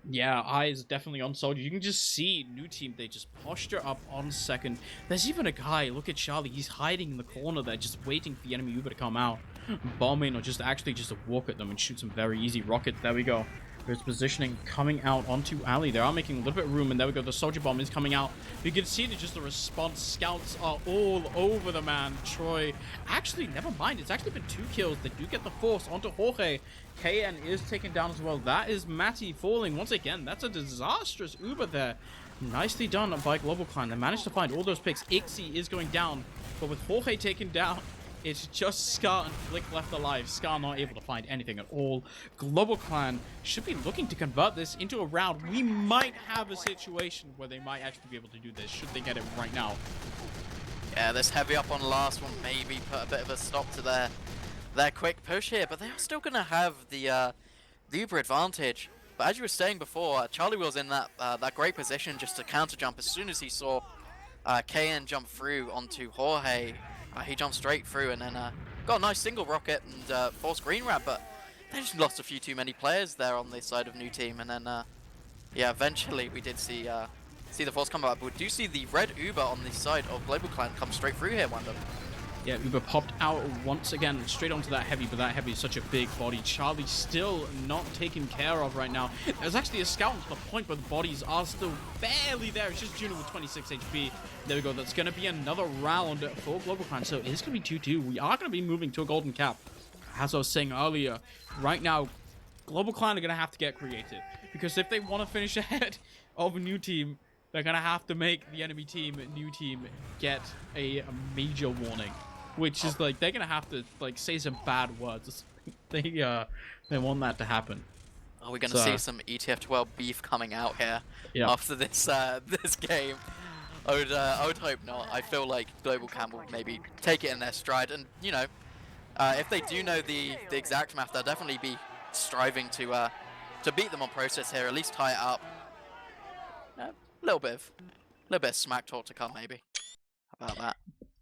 Yeah, eyes definitely on Soldier. You can just see new team, they just posture up on second. There's even a guy, look at Charlie, he's hiding in the corner there, just waiting for the enemy Uber to come out. Bombing or just walk at them and shoot some very easy rockets. There we go. There's positioning coming out onto Ali. They are making a little bit of room, and there we go. The Soldier Bomb is coming out. You can see that just the response. Scouts are all over the man. Troy. Actually, never mind. It's actually been 2 kills. They do get the force onto Jorge. KN is taken down as well. That is Matty falling. Once again, that's a disastrous Uber there. Nicely done by GlobalClan. They managed to find all those picks. Ixie is going down, but with Jorge taken down, it's just Scar and Flick left alive. Scar not able to find anything at all. GlobalClan should be looking to convert this into a round. We might have a situation where they might actually be able to do this, should they get it right now. Yeah, this heavy up on last one maybe put a bit of a stop to their quick push here, but they are still going to have the Uber advantage. But as you were saying before, Charlie was in that great position just to counter jump. As soon as he saw KN jump through onto Jorge, he jumped straight through and then got a nice single rocket and forced Green Rat, but they just lost a few too many players there on this side of new team. And then yeah, eventually we did see the force come back, but we do see the red Uber on the side of GlobalClan come straight through here, Wandum. Yeah, Uber popped out once again, straight onto that heavy, but that heavy is such a big body. Charlie still not taken care of right now. There's actually a scout to the point, but the bodies are still barely there. It's just Juno with 26 HP. There we go. That's going to be another round for GlobalClan. So it's going to be 2-2. We are going to be moving to a golden cap. As I was saying earlier, right now, GlobalClan are going to have to get creative. Because if they want to finish ahead of a new team, they're going to have to make the enemy team, new team, get a major warning. Which is like, they're going to have to like say some bad words. They want that to happen. Are we going to see some ETF2L beef coming out here after this this game? I would hope not. I feel like GlobalClan will maybe take it in their stride, and you know, if they do know the exact map, they'll definitely be striving to beat them on process here, at least tie it up. A little bit of smack talk to come, maybe. How about that?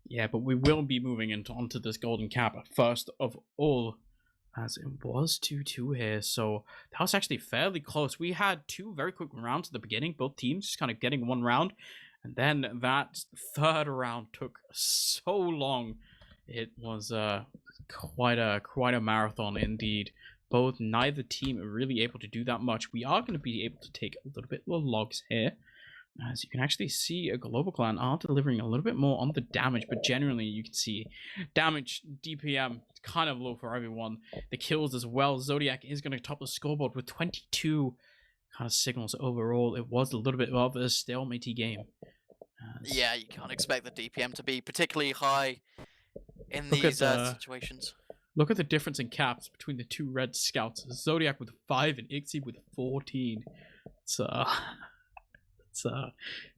Yeah, but we will be moving onto this golden cap first of all, as it was 2-2 here. So that was actually fairly close. We had 2 very quick rounds at the beginning, both teams just kind of getting 1 round. And then that third round took so long. It was quite a marathon indeed. Neither team are really able to do that much. We are going to be able to take a little bit of logs here. As you can actually see, GlobalClan are delivering a little bit more on the damage, but generally you can see damage, DPM, kind of low for everyone. The kills as well. Zodiac is going to top the scoreboard with 22 kind of signals overall. It was a little bit of a stalemate game. Yeah, you can't expect the DPM to be particularly high in these situations. Look at the difference in caps between the 2 red scouts. Zodiac with 5 and Ixie with 14. It's It's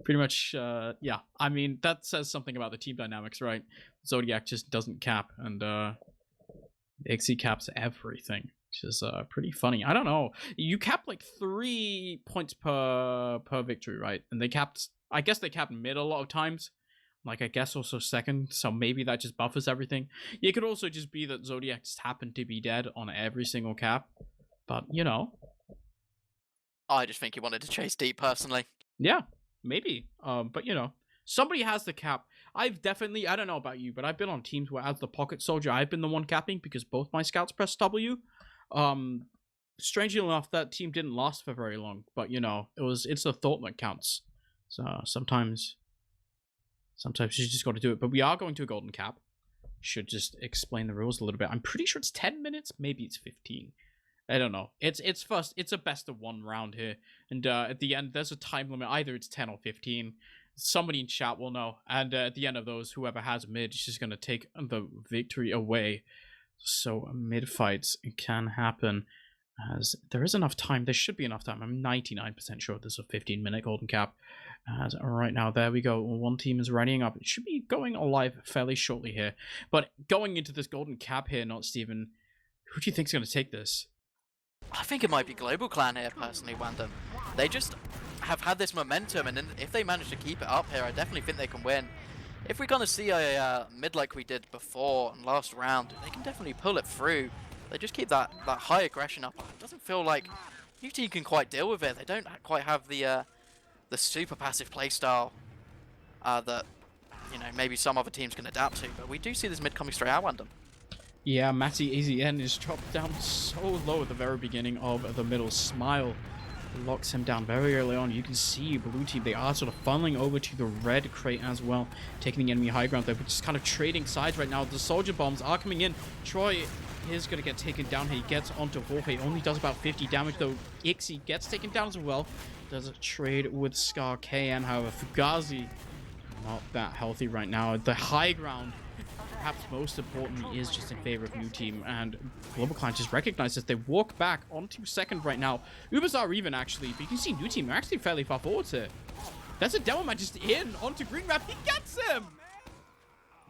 pretty much yeah. I mean that says something about the team dynamics, right? Zodiac just doesn't cap, and Ixie caps everything, which is pretty funny. I don't know. You cap like 3 points per victory, right? And they capped. I guess they capped mid a lot of times. Like I guess also second, so maybe that just buffers everything. It could also just be that Zodiac just happened to be dead on every single cap, but you know, I just think he wanted to chase deep personally. yeah, maybe. But you know, somebody has the cap. I've definitely, I don't know about you, but I've been on teams where as the pocket soldier, I've been the one capping because both my scouts press W. Um, Strangely enough, that team didn't last for very long, but you know, it's the thought that counts. So sometimes you just got to do it. But we are going to a golden cap. Should just explain the rules a little bit. I'm pretty sure it's 10 minutes, maybe it's 15. I don't know. It's a best of one round here, and at the end there's a time limit. Either it's 10 or 15. Somebody in chat will know. And at the end of those, whoever has mid is just gonna take the victory away. So mid fights can happen, as there is enough time. There should be enough time. I'm 99% sure there's a 15-minute golden cap. As right now, there we go. One team is readying up. It should be going live fairly shortly here. But going into this golden cap here, not Steven. Who do you think's gonna take this? I think it might be Global Clan here, personally, Wandum. They just have had this momentum, and if they manage to keep it up here, I definitely think they can win. If we're going to see a mid like we did before and last round, they can definitely pull it through. They just keep that high aggression up. It doesn't feel like new team can quite deal with it. They don't quite have the super passive playstyle that maybe some other teams can adapt to. But we do see this mid coming straight out, Wandum. Yeah, Matty AZN is dropped down so low at the very beginning of the middle. Smile locks him down very early on. You can see blue team, they are sort of funneling over to the red crate as well, taking the enemy high ground there, but just kind of trading sides right now. The soldier bombs are coming in. Troy is going to get taken down. He gets onto Jorge, only does about 50 damage though. Ixie gets taken down as well. Does a trade with Scar KM, however, Fugazi not that healthy right now. The high ground, perhaps most importantly, is just in favor of new team, and GlobalClan just recognizes they walk back onto second right now. Ubers are even actually, but you can see new team are actually fairly far forward here. That's a demo man just in onto green wrap. He gets him.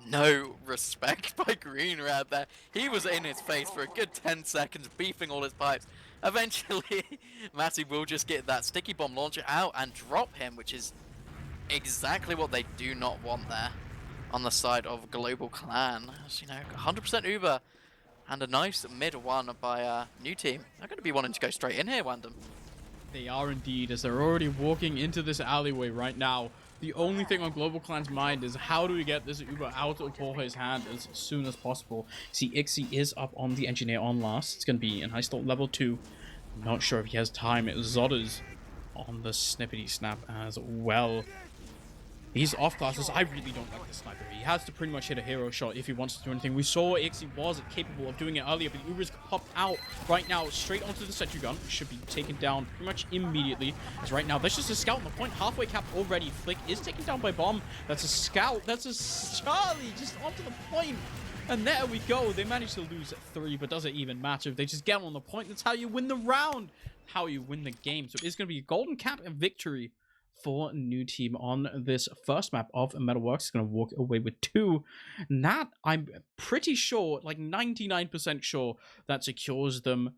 No respect by Green Rad there. He was in his face for a good 10 seconds, beefing all his pipes. Eventually, Matty will just get that sticky bomb launcher out and drop him, which is exactly what they do not want there on the side of Global Clan. As you know, 100% Uber and a nice mid one by new team. They're going to be wanting to go straight in here, Wandum. They are indeed, as they're already walking into this alleyway right now. The only thing on GlobalClan's mind is how do we get this Uber out of Jorge's hand as soon as possible. See, Ixie is up on the engineer on last. It's going to be in high slot level 2. Not sure if he has time. Zodda's on the snippety snap as well. He's off classes. I really don't like this sniper. He has to pretty much hit a hero shot if he wants to do anything. We saw Ixie was capable of doing it earlier, but Uber's popped out right now straight onto the sentry gun. Should be taken down pretty much immediately. As right now, there's just a scout on the point. Halfway cap already. Flick is taken down by Bomb. That's a scout. That's a Charlie just onto the point. And there we go. They managed to lose 3, but does it even matter? If they just get on the point, that's how you win the round. How you win the game. So it's going to be a golden cap and victory for new team on this first map of Metalworks. It's going to walk away with 2. And that, I'm pretty sure, like 99% sure, that secures them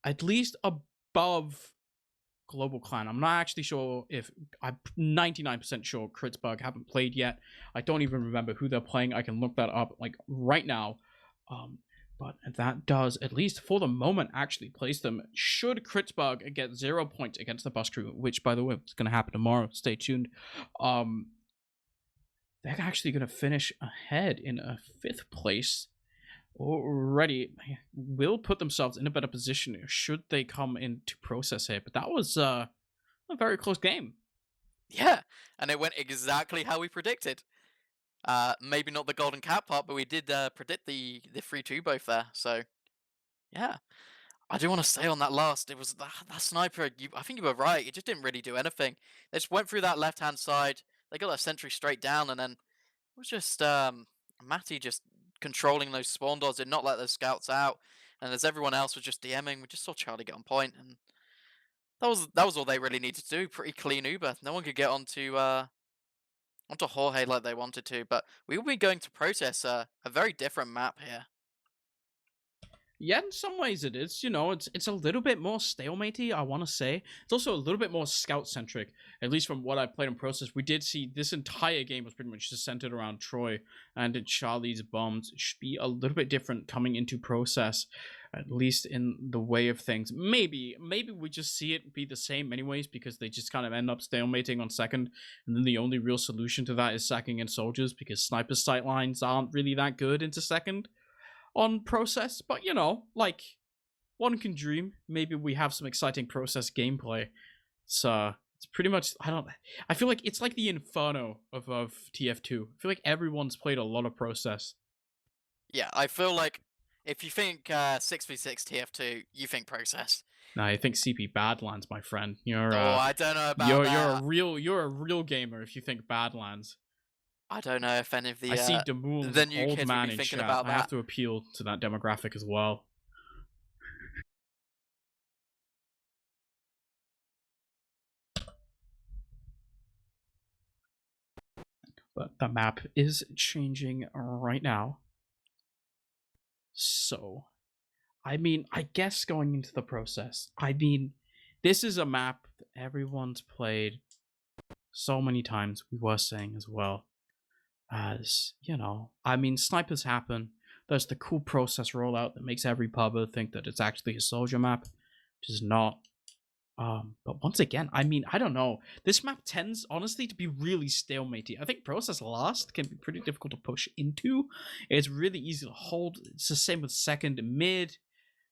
at least above Global Clan. I'm not actually sure if... I'm 99% sure Kritzberg haven't played yet. I don't even remember who they're playing. I can look that up like right now. But that does, at least for the moment, actually place them. Should Kritzberg get 0 points against the bus crew, which, by the way, is going to happen tomorrow. Stay tuned. They're actually going to finish ahead in a 5th place. Already will put themselves in a better position should they come into process here. But that was a very close game. Yeah, and it went exactly how we predicted. Maybe not the golden cap part, but we did predict the 3-2 both there. So, yeah. I do want to say on that last, it was that sniper, I think you were right, it just didn't really do anything. They just went through that left-hand side, they got that sentry straight down, and then it was just Matty just controlling those spawn doors, did not let those scouts out, and as everyone else was just DMing, we just saw Charlie get on point, and that was all they really needed to do. Pretty clean Uber. No one could get onto Jorge like they wanted to. But we will be going to process a very different map here. Yeah, in some ways it is. It's a little bit more stalematey, I want to say. It's also a little bit more scout-centric, at least from what I played in Process. We did see this entire game was pretty much just centered around Troy and Charlie's bombs. It should be a little bit different coming into Process, at least in the way of things. Maybe we just see it be the same anyways, because they just kind of end up stalemating on second, and then the only real solution to that is sacking in soldiers, because sniper sight lines aren't really that good into second on Process, but like, one can dream. Maybe we have some exciting Process gameplay. It's pretty much, I feel like it's like the Inferno of TF2. I feel like everyone's played a lot of Process. Yeah, I feel like if you think 6v6 TF2, you think process. Now I think CP Badlands, my friend. Oh, I don't know about that. You're a real gamer if you think Badlands. I don't know if any of I see the Damoul's new old kids would man be in thinking chat. about I have that. to appeal to that demographic as well. But the map is changing right now. So, I guess going into the process, this is a map that everyone's played so many times. We were saying as well, as snipers happen. There's the cool process rollout that makes every pubber think that it's actually a soldier map, which is not. But once again, I don't know. This map tends, honestly, to be really stalematey. I think process last can be pretty difficult to push into. It's really easy to hold. It's the same with second and mid.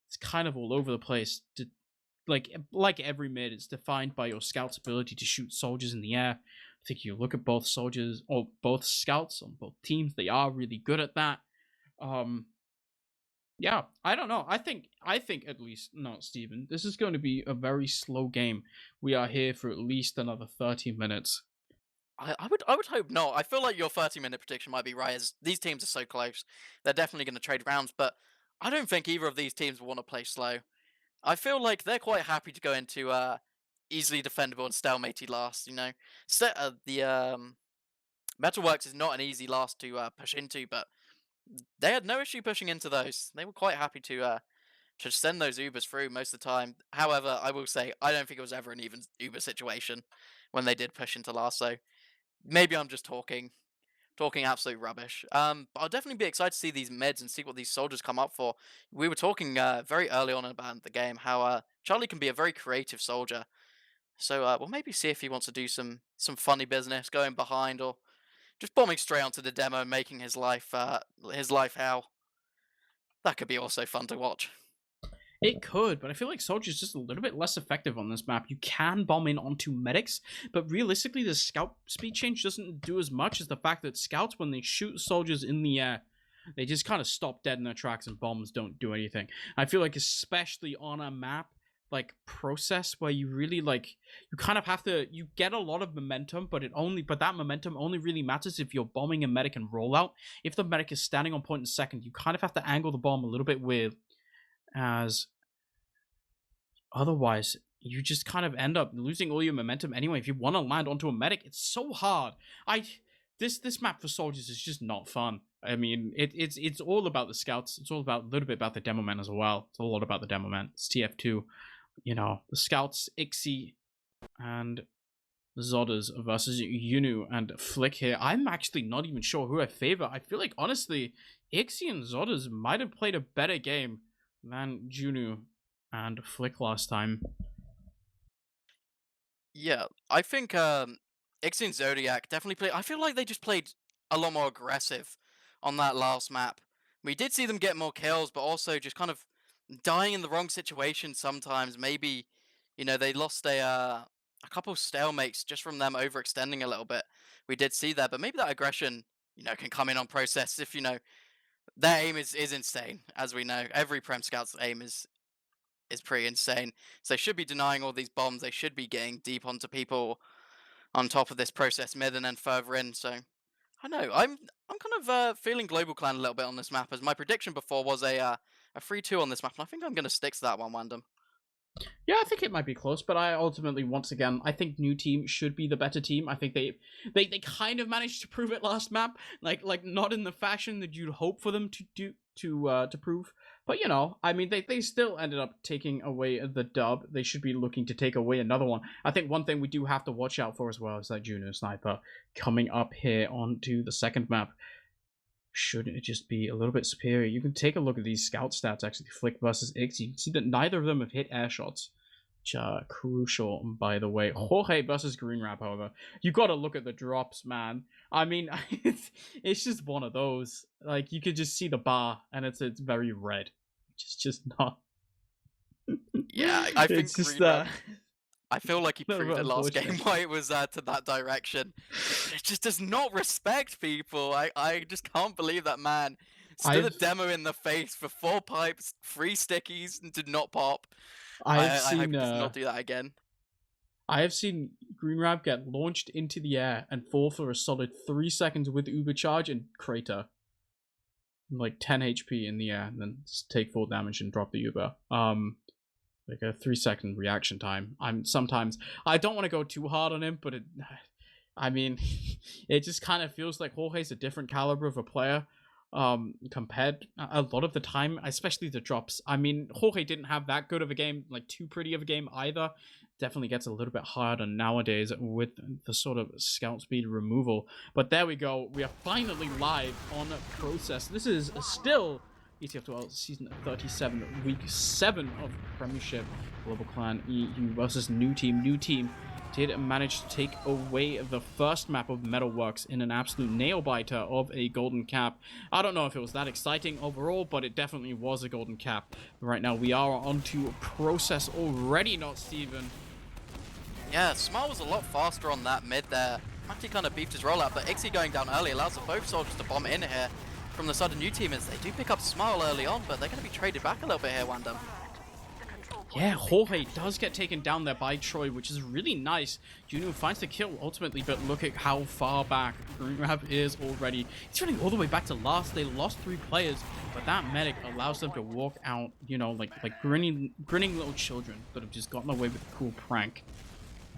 It's kind of all over the place. Like every mid, it's defined by your scout's ability to shoot soldiers in the air. I think you look at both soldiers or both scouts on both teams; they are really good at that. Um, yeah, I don't know. I think at least no, Steven. This is going to be a very slow game. We are here for at least another 30 minutes. I would hope not. I feel like your 30-minute prediction might be right, as these teams are so close. They're definitely going to trade rounds, but I don't think either of these teams will want to play slow. I feel like they're quite happy to go into easily defendable and stalematy last. The Metalworks is not an easy last to push into, but they had no issue pushing into those. They were quite happy to send those Ubers through most of the time. However, I will say I don't think it was ever an even Uber situation when they did push into last. So maybe I'm just talking absolute rubbish. But I'll definitely be excited to see these meds and see what these soldiers come up for. We were talking very early on about the game how Charlie can be a very creative soldier. So we'll maybe see if he wants to do some funny business, going behind, or just bombing straight onto the demo and making his life hell. That could be also fun to watch. It could, but I feel like Soldier's just a little bit less effective on this map. You can bomb in onto medics, but realistically, the scout speed change doesn't do as much as the fact that scouts, when they shoot soldiers in the air, they just kind of stop dead in their tracks and bombs don't do anything. I feel like, especially on a map like process where you really you kind of have to, you get a lot of momentum, but that momentum only really matters if you're bombing a medic and rollout. If the medic is standing on point in second, you kind of have to angle the bomb a little bit weird, as otherwise you just kind of end up losing all your momentum anyway. If you want to land onto a medic, it's so hard. This map for soldiers is just not fun. It's all about the scouts. It's all about a little bit about the demo men as well. It's a lot about the demo men. It's TF2. The scouts, Ixie and Zodders versus Yunu and Flick here. I'm actually not even sure who I favor. I feel like, honestly, Ixie and Zodders might have played a better game than Junu and Flick last time. Yeah, I think Ixie and Zodiac definitely play. I feel like they just played a lot more aggressive on that last map. We did see them get more kills, but also just kind of dying in the wrong situation sometimes. Maybe, they lost a couple stalemates just from them overextending a little bit. We did see that, but maybe that aggression, can come in on process if their aim is insane. As we know, every Prem Scout's aim is pretty insane. So they should be denying all these bombs. They should be getting deep onto people on top of this process mid and then further in. So I know I'm kind of feeling Global Clan a little bit on this map, as my prediction before was a 3-2 on this map, and I think I'm going to stick to that one, Wandum. Yeah, I think it might be close, but I ultimately, once again, I think new team should be the better team. I think they kind of managed to prove it last map, like not in the fashion that you'd hope for them to do to prove. But you know, I mean, they still ended up taking away the dub. They should be looking to take away another one. I think one thing we do have to watch out for as well is that junior sniper coming up here onto the second map. Should it just be a little bit superior? You can take a look at these scout stats, actually, Flick versus X. You can see that neither of them have hit air shots, which are crucial, by the way. Jorge versus Green Rap, however. You gotta look at the drops, man. I mean, it's just one of those. Like, you could just see the bar, and it's very red. Which is just not... Yeah, I think it's just, Green Rap, I feel like he a little proved bit it last game unfortunate. why it was to that direction. It just does not respect people. I just can't believe that man stood a I've demo in the face for 4 pipes, 3 stickies, and did not pop. I've I hope seen he does not do that again. I have seen Green Rap get launched into the air and fall for a solid 3 seconds with Uber charge and crater. Like 10 HP in the air, and then take full damage and drop the Uber. Like a 3-second reaction time. Sometimes I don't want to go too hard on him, but I mean, it just kind of feels like Jorge's a different caliber of a player. Compared a lot of the time, especially the drops. I mean, Jorge didn't have that good of a game, like too pretty of a game either. Definitely gets a little bit harder nowadays with the sort of scout speed removal. But there we go. We are finally live on Process. This is still ETF2L Season 37, Week 7 of Premiership. GlobalClan.EU versus New Team. New Team did manage to take away the first map of Metalworks in an absolute nail-biter of a golden cap. I don't know if it was that exciting overall, but it definitely was a golden cap. Right now, we are on to Process already, not Steven. Yeah, Smart was a lot faster on that mid there. Matty kind of beefed his rollout, but Ixie going down early allows the both soldiers to bomb in here. From the side of new team is they do pick up Smile early on, but they're going to be traded back a little bit here, Wandum. Yeah, Jorge does get taken down there by Troy, which is really nice. Juno finds the kill ultimately, but look at how far back Green Rap is already. He's running all the way back to last. They lost 3 players, but that medic allows them to walk out, you know, like grinning little children that have just gotten away with a cool prank.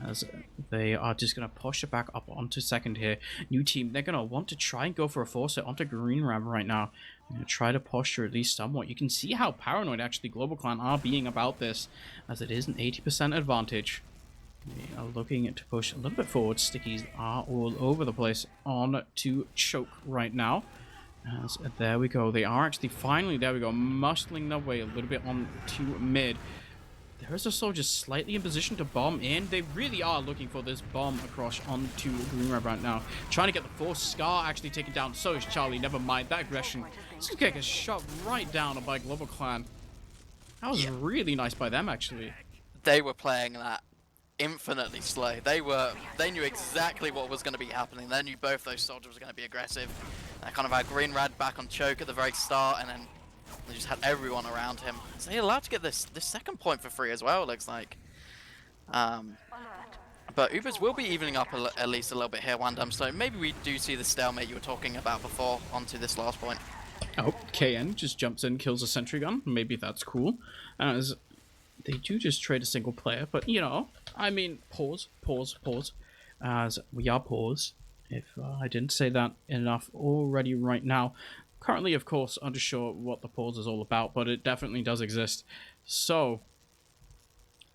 As they are just going to push it back up onto second here. New team, they're going to want to try and go for a force hit onto Green Ram right now. They're going to try to posture at least somewhat. You can see how paranoid actually Global Clan are being about this, as it is an 80% advantage. They are looking to push a little bit forward. Stickies are all over the place on to choke right now. As there we go. They are actually finally, there we go, muscling their way a little bit on to mid. There is a soldier slightly in position to bomb in. They really are looking for this bomb across onto Green Red right now. Trying to get the force. Scar actually taken down. So is Charlie. Never mind. That aggression. This could get a shot right down by Global Clan. That was really nice by them, actually. They were playing that infinitely slow. They knew exactly what was going to be happening. They knew both those soldiers were going to be aggressive. They kind of had Green Rad back on choke at the very start, and then they just had everyone around him. So they're allowed to get this second point for free as well, it looks like. But Ubers will be evening up at least a little bit here, Wandum, so maybe we do see the stalemate you were talking about before onto this last point. Oh, KN just jumps in, kills a sentry gun. Maybe that's cool. As they do just trade a single player, but you know, I mean, pause. As we are pause. If I didn't say that enough already right now. Currently, of course, unsure what the pause is all about, but it definitely does exist. So,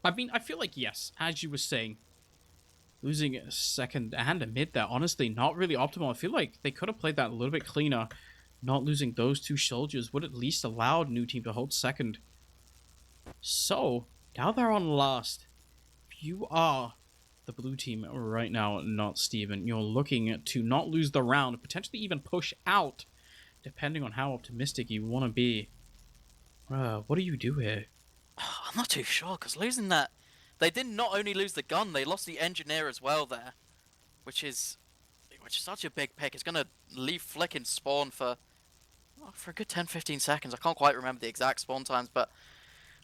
I mean, I feel like, yes, as you were saying, losing a second and a mid there, honestly, not really optimal. I feel like they could have played that a little bit cleaner. Not losing those 2 soldiers would at least allow new team to hold second. So, now they're on last. If you are the blue team right now, not Steven, you're looking to not lose the round, potentially even push out, depending on how optimistic you want to be. What do you do here? I'm not too sure, because losing that... They did not only lose the gun, they lost the engineer as well there. Which is such a big pick. It's going to leave Flick in spawn for a good 10-15 seconds. I can't quite remember the exact spawn times, but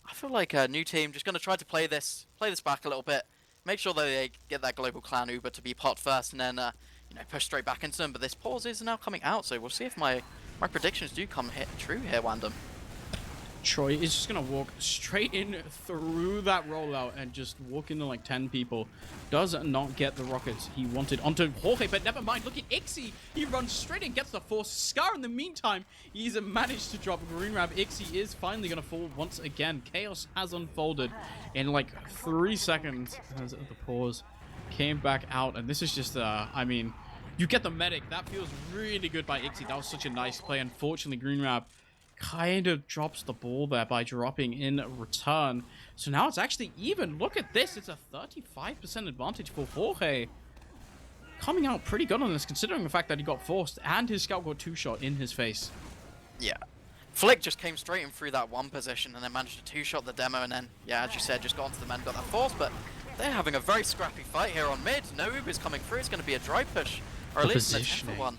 I feel like a new team just going to try to play this back a little bit. Make sure that they get that Global Clan Uber to be pot first, and then you know, push straight back into them. But this pause is now coming out, so we'll see if my predictions do come true here, Wandum. Troy is just gonna walk straight in through that rollout and just walk into like 10 people. Does not get the rockets he wanted onto Jorge, but never mind. Look at Ixie. He runs straight and gets the force. Scar in the meantime, he's managed to drop Green Rab. Ixie is finally gonna fall once again. Chaos has unfolded in like 3 seconds as the pause came back out, and this is just I mean, you get the medic. That feels really good by Ixie. That was such a nice play. Unfortunately, Green Rab kind of drops the ball there by dropping in return. So now it's actually even. Look at this. It's a 35% advantage for Jorge. Coming out pretty good on this, considering the fact that he got forced and his scout got 2-shot in his face. Yeah. Flick just came straight in through that one position and then managed to 2-shot the demo, and then, yeah, as you said, just got onto the men, got that force, but they're having a very scrappy fight here on mid. No Uber's coming through. It's going to be a dry push, or at least an attempt for one.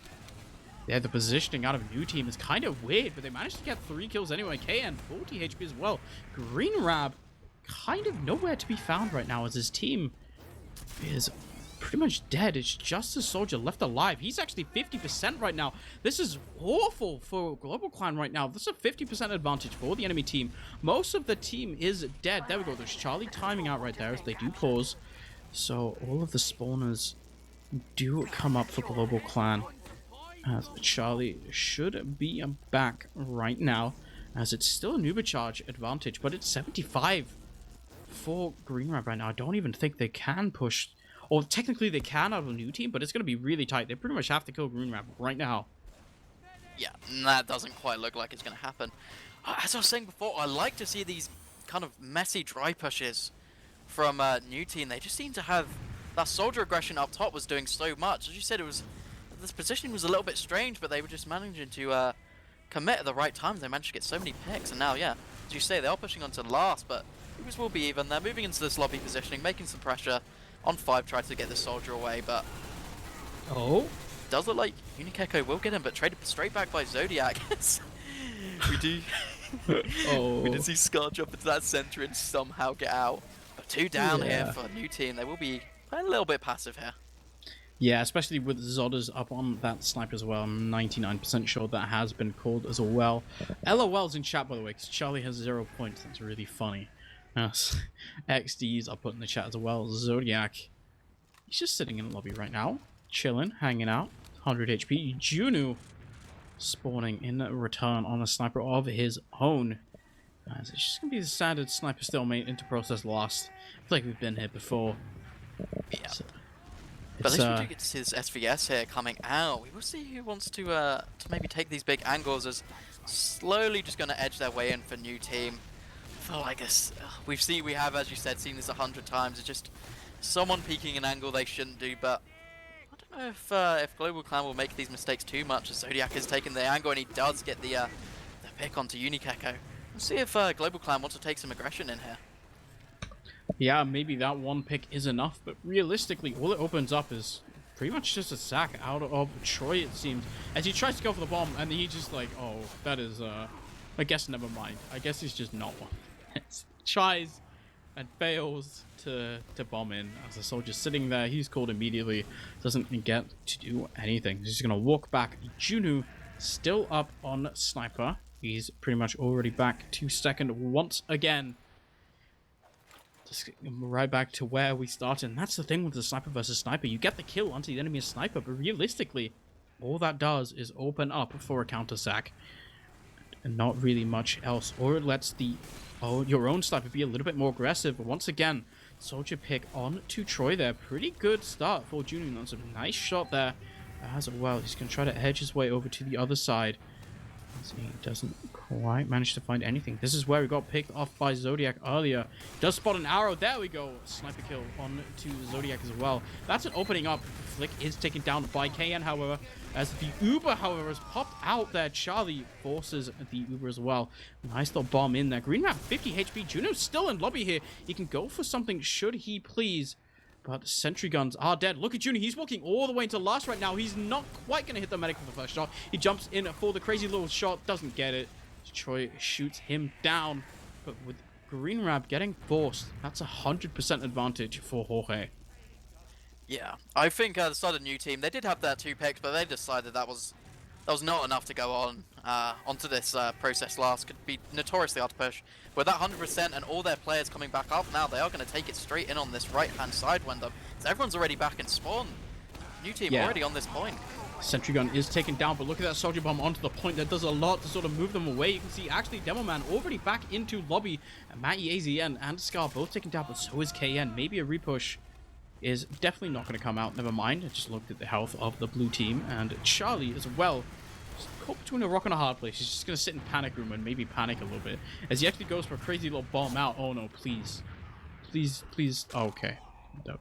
Yeah, the positioning out of new team is kind of weird, but they managed to get 3 kills anyway. KN, 40 HP as well. Green Rab, kind of nowhere to be found right now as his team is pretty much dead. It's just a soldier left alive. He's actually 50% right now. This is awful for GlobalClan right now. This is a 50% advantage for the enemy team. Most of the team is dead. There we go. There's Charlie timing out right there as they do pause. So all of the spawners do come up for GlobalClan. As Charlie should be back right now, as it's still an Ubercharge advantage, but it's 75 for Green Rab right now. I don't even think they can push, or technically they can out of a new team, but it's going to be really tight. They pretty much have to kill Green Rab right now. Yeah, that doesn't quite look like it's going to happen. As I was saying before, I like to see these kind of messy dry pushes from new team. They just seem to have that soldier aggression up top was doing so much. As you said, this positioning was a little bit strange, but they were just managing to commit at the right times. They managed to get so many picks, and now, yeah, as you say, they are pushing on to last, but Ubers will be even. They're moving into this lobby positioning, making some pressure on 5, try to get the soldier away, but does look like Unikeko will get him, but traded straight back by Zodiac. we did see Scar jump into that center and somehow get out, but 2 down here for a new team. They will be a little bit passive here. Yeah, especially with Zodders up on that sniper as well. I'm 99% sure that has been called as well. LOL's in chat, by the way, because Charlie has 0 points. That's really funny. XDs are put in the chat as well. Zodiac, he's just sitting in the lobby right now, chilling, hanging out. 100 HP. Junu spawning in return on a sniper of his own. It's just going to be the standard sniper stalemate into process lost. I feel like we've been here before. Yeah. So, but at least we do get to see this SVS here coming out. We will see who wants to maybe take these big angles as slowly just going to edge their way in for new team. I feel like this, we have, as you said, seen this 100 times. It's just someone peeking an angle they shouldn't do, but I don't know if GlobalClan will make these mistakes too much as Zodiac is taking the angle and he does get the pick onto Unikeko. We'll see if GlobalClan wants to take some aggression in here. Yeah, maybe that one pick is enough, but realistically, all it opens up is pretty much just a sack out of Troy, it seems. As he tries to go for the bomb, and he's just like, oh, that is, I guess never mind. I guess he's just not one. Tries and fails to bomb in. As the soldier's sitting there, he's called immediately. Doesn't get to do anything. He's just going to walk back. Junu still up on Sniper. He's pretty much already back to second once again. Just right back to where we started. And that's the thing with the sniper versus sniper. You get the kill onto the enemy sniper, but realistically, all that does is open up for a counter sack. And not really much else. Or it lets your own sniper be a little bit more aggressive. But once again, soldier pick on to Troy there. Pretty good start for Junior. That's a nice shot there as well. He's going to try to edge his way over to the other side. He doesn't quite manage to find anything. This is where he got picked off by Zodiac earlier. Does spot an arrow. There we go. Sniper kill on to Zodiac as well. That's an opening up. Flick is taken down by KN, however. As the Uber, however, has popped out there. Charlie forces the Uber as well. Nice little bomb in there. Green Map, 50 HP. Juno's still in lobby here. He can go for something should he please. But sentry guns are dead. Look at Juno. He's walking all the way into last right now. He's not quite going to hit the medic with the first shot. He jumps in for the crazy little shot. Doesn't get it. Troy shoots him down. But with Green Rab getting forced, that's 100% advantage for Jorge. Yeah, I think the start of new team, they did have their 2 picks, but they decided that was That was not enough to go on onto this process last. Could be notoriously hard to push. With that 100% and all their players coming back up now, they are going to take it straight in on this right-hand side, Wandum. So everyone's already back in spawn. New team already on this point. Sentry gun is taken down, but look at that soldier bomb onto the point. That does a lot to sort of move them away. You can see actually Demo Man already back into lobby. Matty AZN and Scar both taken down, but so is KN. Maybe a repush is definitely not going to come out. Never mind. I just looked at the health of the blue team, and Charlie as well. Just caught between a rock and a hard place. He's just going to sit in panic room and maybe panic a little bit as he actually goes for a crazy little bomb out. Oh no, please. Please. Oh, okay. No.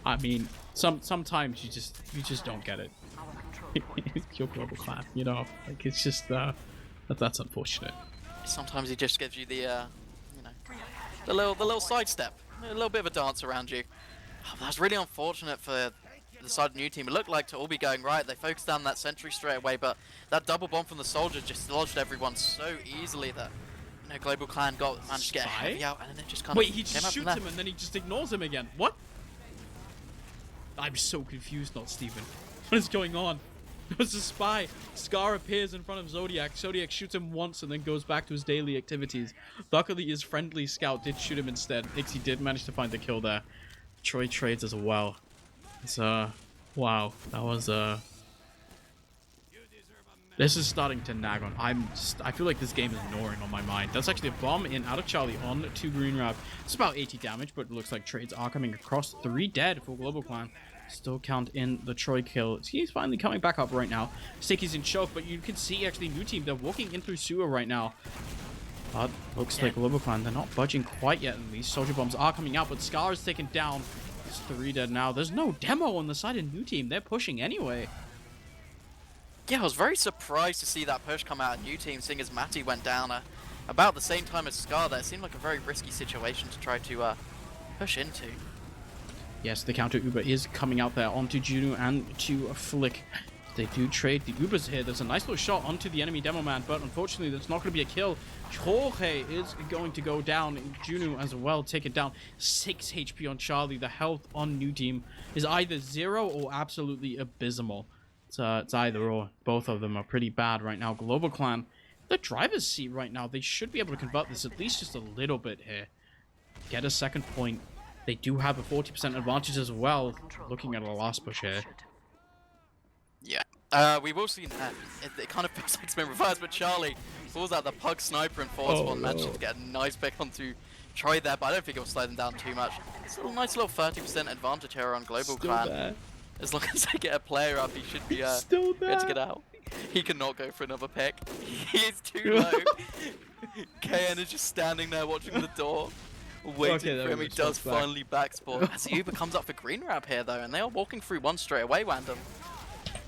I mean, sometimes you just don't get it. Your global clan, you know, like it's just that's unfortunate. Sometimes he just gives you the you know, the little sidestep, a little bit of a dance around you. Oh, that's really unfortunate for the side of the new team. It looked like to all be going right. They focused down that sentry straight away, but that double bomb from the soldier just lodged everyone so easily that Global Clan managed to get heavy out, and then it just kind of he just shoots him and then he just ignores him again. What? I'm so confused, not Steven. What is going on? It was a spy. Scar appears in front of Zodiac. Zodiac shoots him once and then goes back to his daily activities. Luckily, his friendly scout did shoot him instead. Ixie did manage to find the kill there. Troy trades as well. It's, wow. That was, This is starting to nag on. I feel like this game is gnawing on my mind. That's actually a bomb in out of Charlie on to Green Rap. It's about 80 damage, but it looks like trades are coming across. 3 dead for Global Clan. Still count in the Troy kill. He's finally coming back up right now. Sticky's in choke, but you can see actually new team. They're walking in through sewer right now. But looks like Global Clan, they're not budging quite yet at least. Soldier bombs are coming out, but Scar is taken down. It's 3 dead now. There's no demo on the side of new team. They're pushing anyway. Yeah, I was very surprised to see that push come out of new team, seeing as Matty went down about the same time as Scar there. It seemed like a very risky situation to try to push into. Yes, the counter Uber is coming out there onto Juno and to Flick. They do trade the Ubers here. There's a nice little shot onto the enemy demo man, but unfortunately that's not going to be a kill. Jorge is going to go down. Juno as well take it down. 6 HP on Charlie. The health on new team is either 0 or absolutely abysmal. It's either or. Both of them are pretty bad right now. Global Clan, the driver's seat right now. They should be able to convert this at least just a little bit here. Get a second point. They do have a 40% advantage as well, looking at a last push here. Yeah, we will see that. It kind of feels like it's been reversed, but Charlie pulls out the pug sniper and forward spawn, managing to get a nice pick onto Troy there, but I don't think it'll slow them down too much. It's a nice little 30% advantage here on Global Clan. There. As long as they get a player up, he should be still there. good to get out. He cannot go for another pick. He is too low. KN is just standing there watching the door. Waiting for him. He does finally backspawn. As Uber comes up for Green Rab here though, and they are walking through one straight away, Wandum.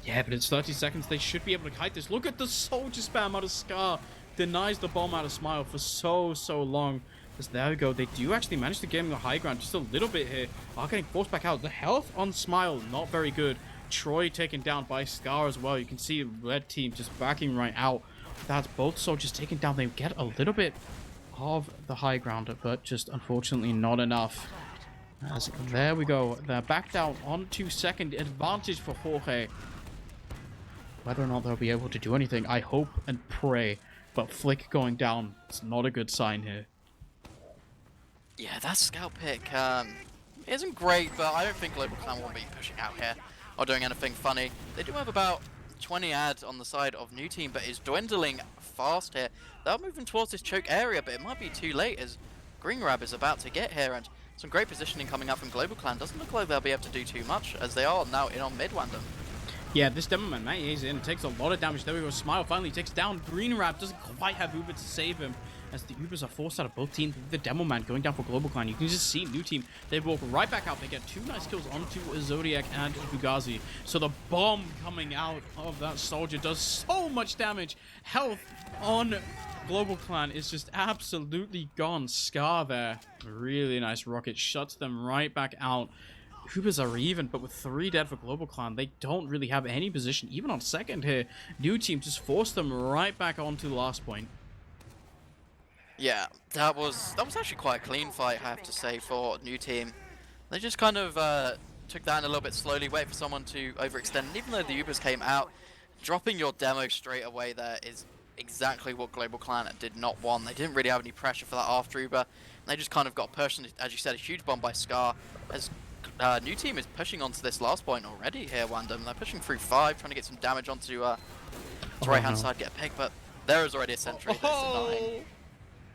Yeah, but it's 30 seconds. They should be able to kite this. Look at the soldier spam out of Scar. Denies the bomb out of Smile for so long. Just there we go. They do actually manage to get him the high ground just a little bit here. Are getting forced back out. The health on Smile, not very good. Troy taken down by Scar as well. You can see red team just backing right out. That's both soldiers taken down. They get a little bit of the high ground, but just unfortunately not enough. As there we go. They're back down onto second advantage for Jorge. Whether or not they'll be able to do anything, I hope and pray. But Flick going down, it's not a good sign here. Yeah, that scout pick isn't great, but I don't think Global Clan will be pushing out here or doing anything funny. They do have about 20 ads on the side of new team, but it's dwindling fast here. They're moving towards this choke area, but it might be too late as Green Rab is about to get here, and some great positioning coming up from Global Clan. Doesn't look like they'll be able to do too much as they are now in on mid Wandum. Yeah, this demo man, Matty is in, takes a lot of damage. There we go. Smile finally takes down Green Rab. Doesn't quite have Uber to save him. As the Ubers are forced out of both teams, the demo man going down for Global Clan. You can just see new team. They walk right back out. They get 2 nice kills onto Zodiac and Fugazi. So the bomb coming out of that soldier does so much damage. Health on Global Clan is just absolutely gone. Scar there. Really nice rocket. Shuts them right back out. Ubers are even, but with 3 dead for Global Clan, they don't really have any position, even on second here. New team just forced them right back onto the last point. Yeah, that was actually quite a clean fight, I have to say, for new team. They just kind of took that in a little bit slowly, wait for someone to overextend. And even though the Ubers came out, dropping your demo straight away there is exactly what GlobalClan did not want. They didn't really have any pressure for that after Uber. They just kind of got pushed, as you said, a huge bomb by Scar. As new team is pushing onto this last point already here, Wandum. They're pushing through 5, trying to get some damage onto the right-hand side, get a pick, but there is already a sentry that's denying.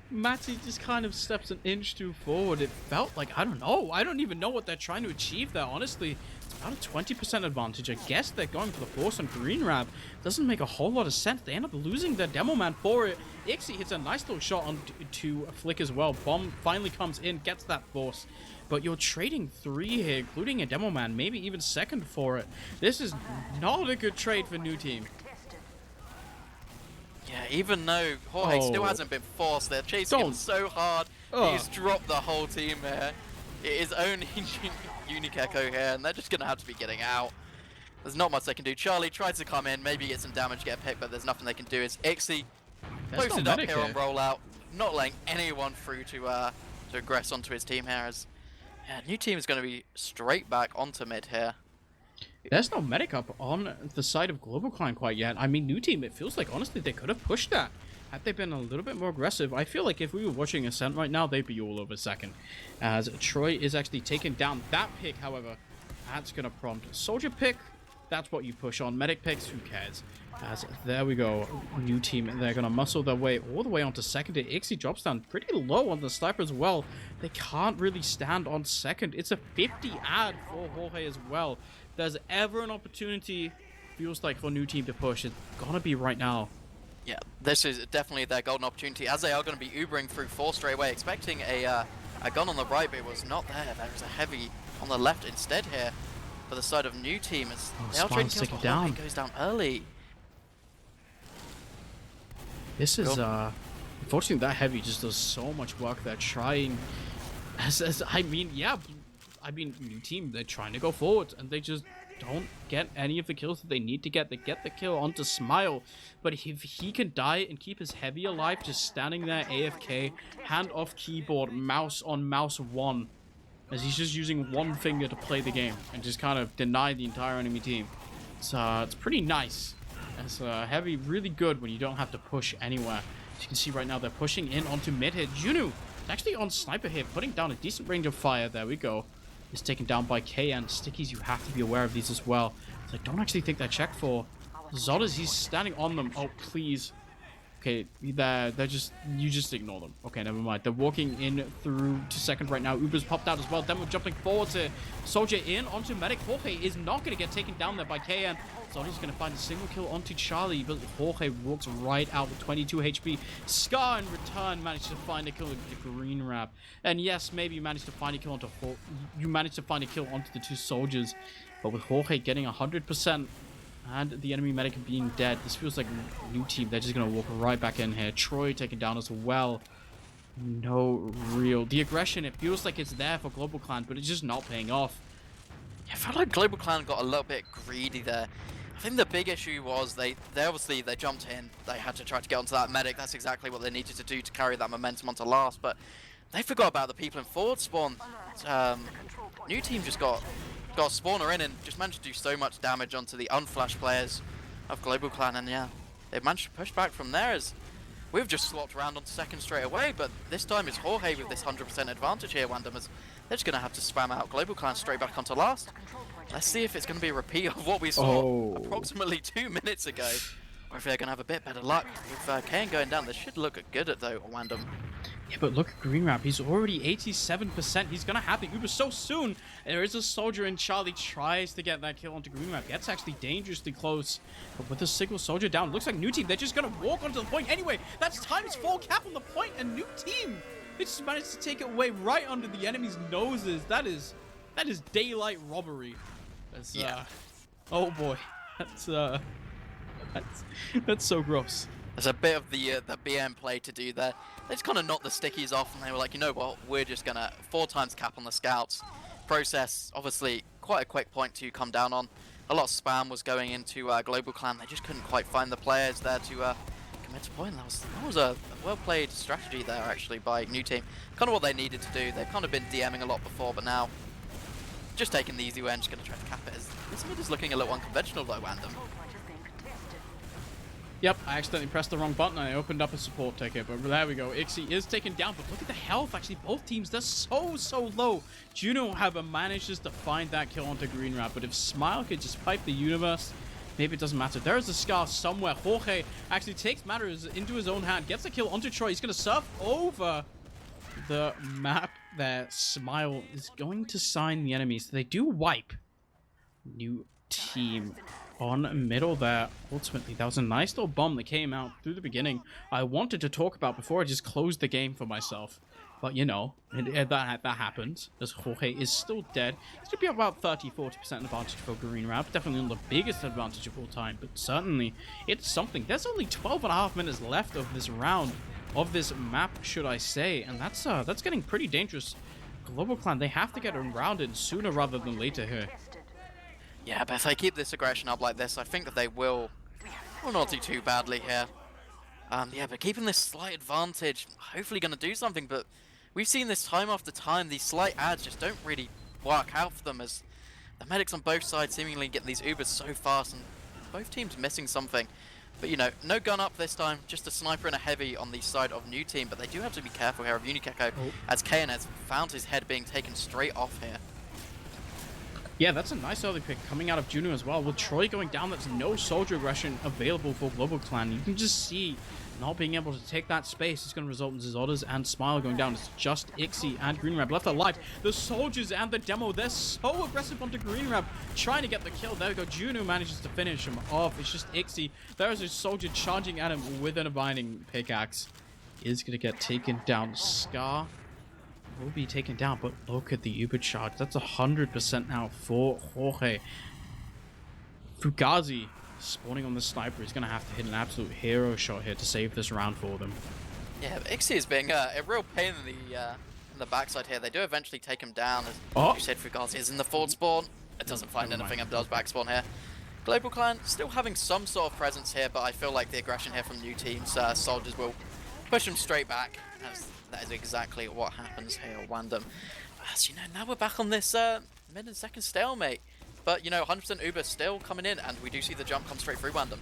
Matty just kind of steps an inch too forward. It felt like, I don't know. I don't even know what they're trying to achieve there, honestly. It's about a 20% advantage. I guess they're going for the force on Green Rab. Doesn't make a whole lot of sense. They end up losing their demo man for it. Ixie hits a nice little shot on to Flick as well. Bomb finally comes in, gets that force. But you're trading 3 here, including a demo man, maybe even second for it. This is not a good trade for new team. Yeah, even though Jorge still hasn't been forced, they're chasing him so hard. He's dropped the whole team here. It is only Unique Echo here, and they're just going to have to be getting out. There's not much they can do. Charlie tries to come in, maybe get some damage, get a pick, but there's nothing they can do. It's Ixie posted up here on rollout, not letting anyone through to aggress onto his team here. As new team is going to be straight back onto mid here. There's no medic up on the side of GlobalClan quite yet. I mean, new team, it feels like, honestly, they could have pushed that. Had they been a little bit more aggressive, I feel like if we were watching Ascent right now, they'd be all over second. As Troy is actually taking down that pick, however, that's going to prompt Soldier pick. That's what you push on. Medic picks, who cares? As there we go, new team, they're going to muscle their way all the way onto second. Ixie drops down pretty low on the sniper as well. They can't really stand on second. It's a 50 ad for Jorge as well. If there's ever an opportunity, feels like, for new team to push, it's gonna be right now. Yeah, this is definitely their golden opportunity, as they are going to be Ubering through 4 straight away, expecting a gun on the right, but it was not there. There was a heavy on the left instead here for the side of new team. As they are trading kills, but Jorge goes down early. This is unfortunately that heavy just does so much work. They're trying, I mean, new team, they're trying to go forward and they just don't get any of the kills that they need to get. They get the kill onto Smile, but if he can die and keep his heavy alive, just standing there AFK, hand off keyboard, mouse on mouse 1, as he's just using one finger to play the game and just kind of deny the entire enemy team. It's pretty nice. As heavy, really good when you don't have to push anywhere. As you can see right now, they're pushing in onto mid here. Junu actually on sniper here, putting down a decent range of fire. There we go. Is taken down by KN. Stickies, you have to be aware of these as well. So I don't actually think they're checked for. Zodas, he's standing on them. Oh, please. Okay, they're just, you just ignore them. Okay, never mind. They're walking in through to second right now. Uber's popped out as well. Then we're jumping forward to Soldier in onto Medic. Jorge is not going to get taken down there by KN. Zoda's going to find a single kill onto Charlie, but Jorge walks right out with 22 HP. Scar in return managed to find a kill with the Green Rab. And yes, maybe you managed to find a kill onto the 2 soldiers. But with Jorge getting 100%, and the enemy medic being dead, this feels like new team. They're just going to walk right back in here. Troy taken down as well. No real... The aggression, it feels like it's there for GlobalClan, but it's just not paying off. Yeah, I felt like GlobalClan got a little bit greedy there. I think the big issue was they jumped in. They had to try to get onto that medic. That's exactly what they needed to do to carry that momentum onto last, but they forgot about the people in forward spawn. New team just got a spawner in and just managed to do so much damage onto the unflashed players of GlobalClan, and yeah, they've managed to push back from there as we've just swapped around onto second straight away, but this time it's Jorge with this 100% advantage here, Wandum, as they're just going to have to spam out GlobalClan straight back onto last. Let's see if it's going to be a repeat of what we saw approximately 2 minutes ago, or if they're going to have a bit better luck. With Kane going down, this should look good at though, Wandum. Yeah, but look at Green Rap. He's already 87%. He's going to have the Uber so soon. There is a soldier, and Charlie tries to get that kill onto Green Rap. Gets actually dangerously close. But with a single soldier down, looks like new team, they're just going to walk onto the point. Anyway, that's ×4 cap on the point, and new team, they just managed to take it away right under the enemy's noses. That is daylight robbery. That's, oh boy. That's so gross. There's a bit of the BM play to do there. They just kind of knocked the stickies off, and they were like, you know what, we're just going to 4 times cap on the scouts. Process, obviously, quite a quick point to come down on. A lot of spam was going into GlobalClan. They just couldn't quite find the players there to commit to point. That was a well-played strategy there, actually, by new team. Kind of what they needed to do. They've kind of been DMing a lot before, but now just taking the easy way and just going to try to cap it. This mid is looking a little unconventional, though, Wandum. Yep, I accidentally pressed the wrong button and I opened up a support ticket, but there we go. Ixie is taken down, but look at the health. Actually, both teams, they're so low. Juno, however, manages to find that kill onto Green Rat, but if Smile could just pipe the universe, maybe it doesn't matter. There is a Scar somewhere. Jorge actually takes matters into his own hand, gets a kill onto Troy. He's going to surf over the map there. Smile is going to sign the enemy, so they do wipe. New team on middle there. Ultimately, that was a nice little bomb that came out through the beginning. I wanted to talk about before I just closed the game for myself. But, you know, that happens, as Jorge is still dead. It's going to be about 30-40% advantage for Green Rap. Definitely not the biggest advantage of all time, but certainly it's something. There's only 12.5 minutes left of this round, of this map, should I say, and that's getting pretty dangerous. GlobalClan, they have to get around it sooner rather than later here. Yeah, but if they keep this aggression up like this, I think that they will not do too badly here. Yeah, but keeping this slight advantage, hopefully going to do something, but we've seen this time after time, these slight ads just don't really work out for them, as the medics on both sides seemingly get these Ubers so fast, and both teams missing something. But, you know, no gun up this time, just a sniper and a heavy on the side of new team, but they do have to be careful here of Unikeko, as Kayan has found his head being taken straight off here. Yeah, that's a nice early pick coming out of Juno as well. With Troy going down, there's no soldier aggression available for GlobalClan. You can just see not being able to take that space is going to result in Zizodas and Smile going down. It's just Ixie and Green Rab left alive. The soldiers and the demo, they're so aggressive onto Green Rab, trying to get the kill. There we go. Juno manages to finish him off. It's just Ixie. There is a soldier charging at him with a binding pickaxe. Is going to get taken down. Scar will be taken down, but look at the Uber charge. That's 100% now for Jorge. Fugazi spawning on the sniper is going to have to hit an absolute hero shot here to save this round for them. Yeah, Ixie is being a real pain in the backside here. They do eventually take him down, as you said. Fugazi is in the forward spawn. It doesn't find anything and does back spawn here. GlobalClan still having some sort of presence here, but I feel like the aggression here from new teams, soldiers will push them straight back. That is exactly what happens here at Wandum. As you know, now we're back on this mid and second stalemate. But, you know, 100% Uber still coming in, and we do see the jump come straight through Wandum.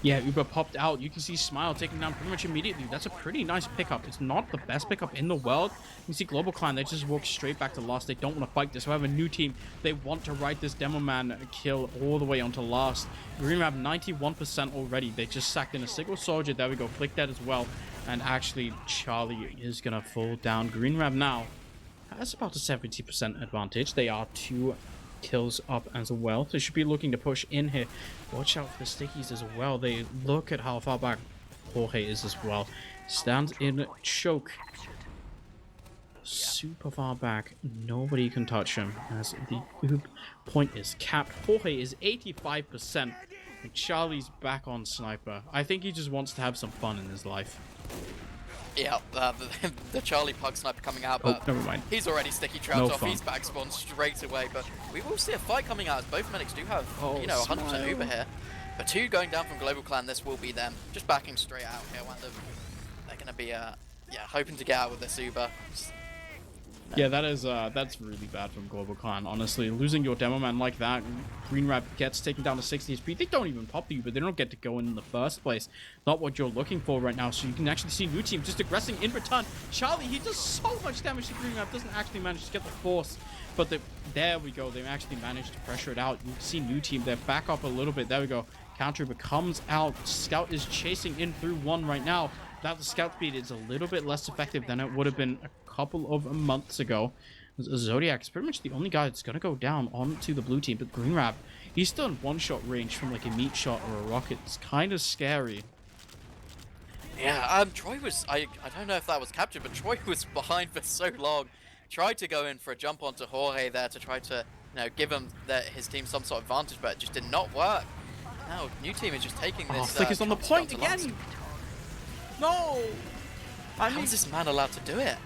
Yeah, Uber popped out. You can see Smile taking down pretty much immediately. That's a pretty nice pickup. It's not the best pickup in the world. You can see GlobalClan, they just walk straight back to last. They don't want to fight this. However, new team, they want to ride this Demo Man kill all the way onto last. Green Rab 91% already. They just sacked in a single soldier. There we go. Flick that as well. And actually, Charlie is going to fall down. Green Rab now has about a 70% advantage. They are 2 kills up as well. So they should be looking to push in here. Watch out for the stickies as well. They look at how far back Jorge is as well. Stands in choke. Super far back. Nobody can touch him as the oop point is capped. Jorge is 85%. And Charlie's back on sniper. I think he just wants to have some fun in his life. Yeah, the Charlie Pug sniper coming out, but never mind. He's already sticky trapped off. He's back spawned straight away, but we will see a fight coming out as both medics do have, you know, 100% Uber here. But 2 going down from GlobalClan, this will be them. Just backing straight out here. They're going to be, yeah, hoping to get out with this Uber. Yeah, that's really bad from GlobalClan, honestly. Losing your demo man like that, Green Rap gets taken down to 60 HP. They don't even pop you, but they don't get to go in the first place. Not what you're looking for right now, so you can actually see new team just aggressing in return. Charlie, he does so much damage to Green Rap, doesn't actually manage to get the force. But there we go, they actually managed to pressure it out. You can see new team, they're back up a little bit. There we go. Counter comes out. Scout is chasing in through 1 right now. Without the scout speed, it's a little bit less effective than it would have been a couple of months ago. Zodiac is pretty much the only guy that's going to go down onto the blue team. But Green Rap, he's still in 1-shot range from like a meat shot or a rocket. It's kind of scary. Yeah, Troy was, I don't know if that was captured, but Troy was behind for so long. Tried to go in for a jump onto Jorge there to try to, you know, give him his team some sort of advantage, but it just did not work. Now, new team is just taking this. Flick is on the point again. No! How is this man allowed to do it?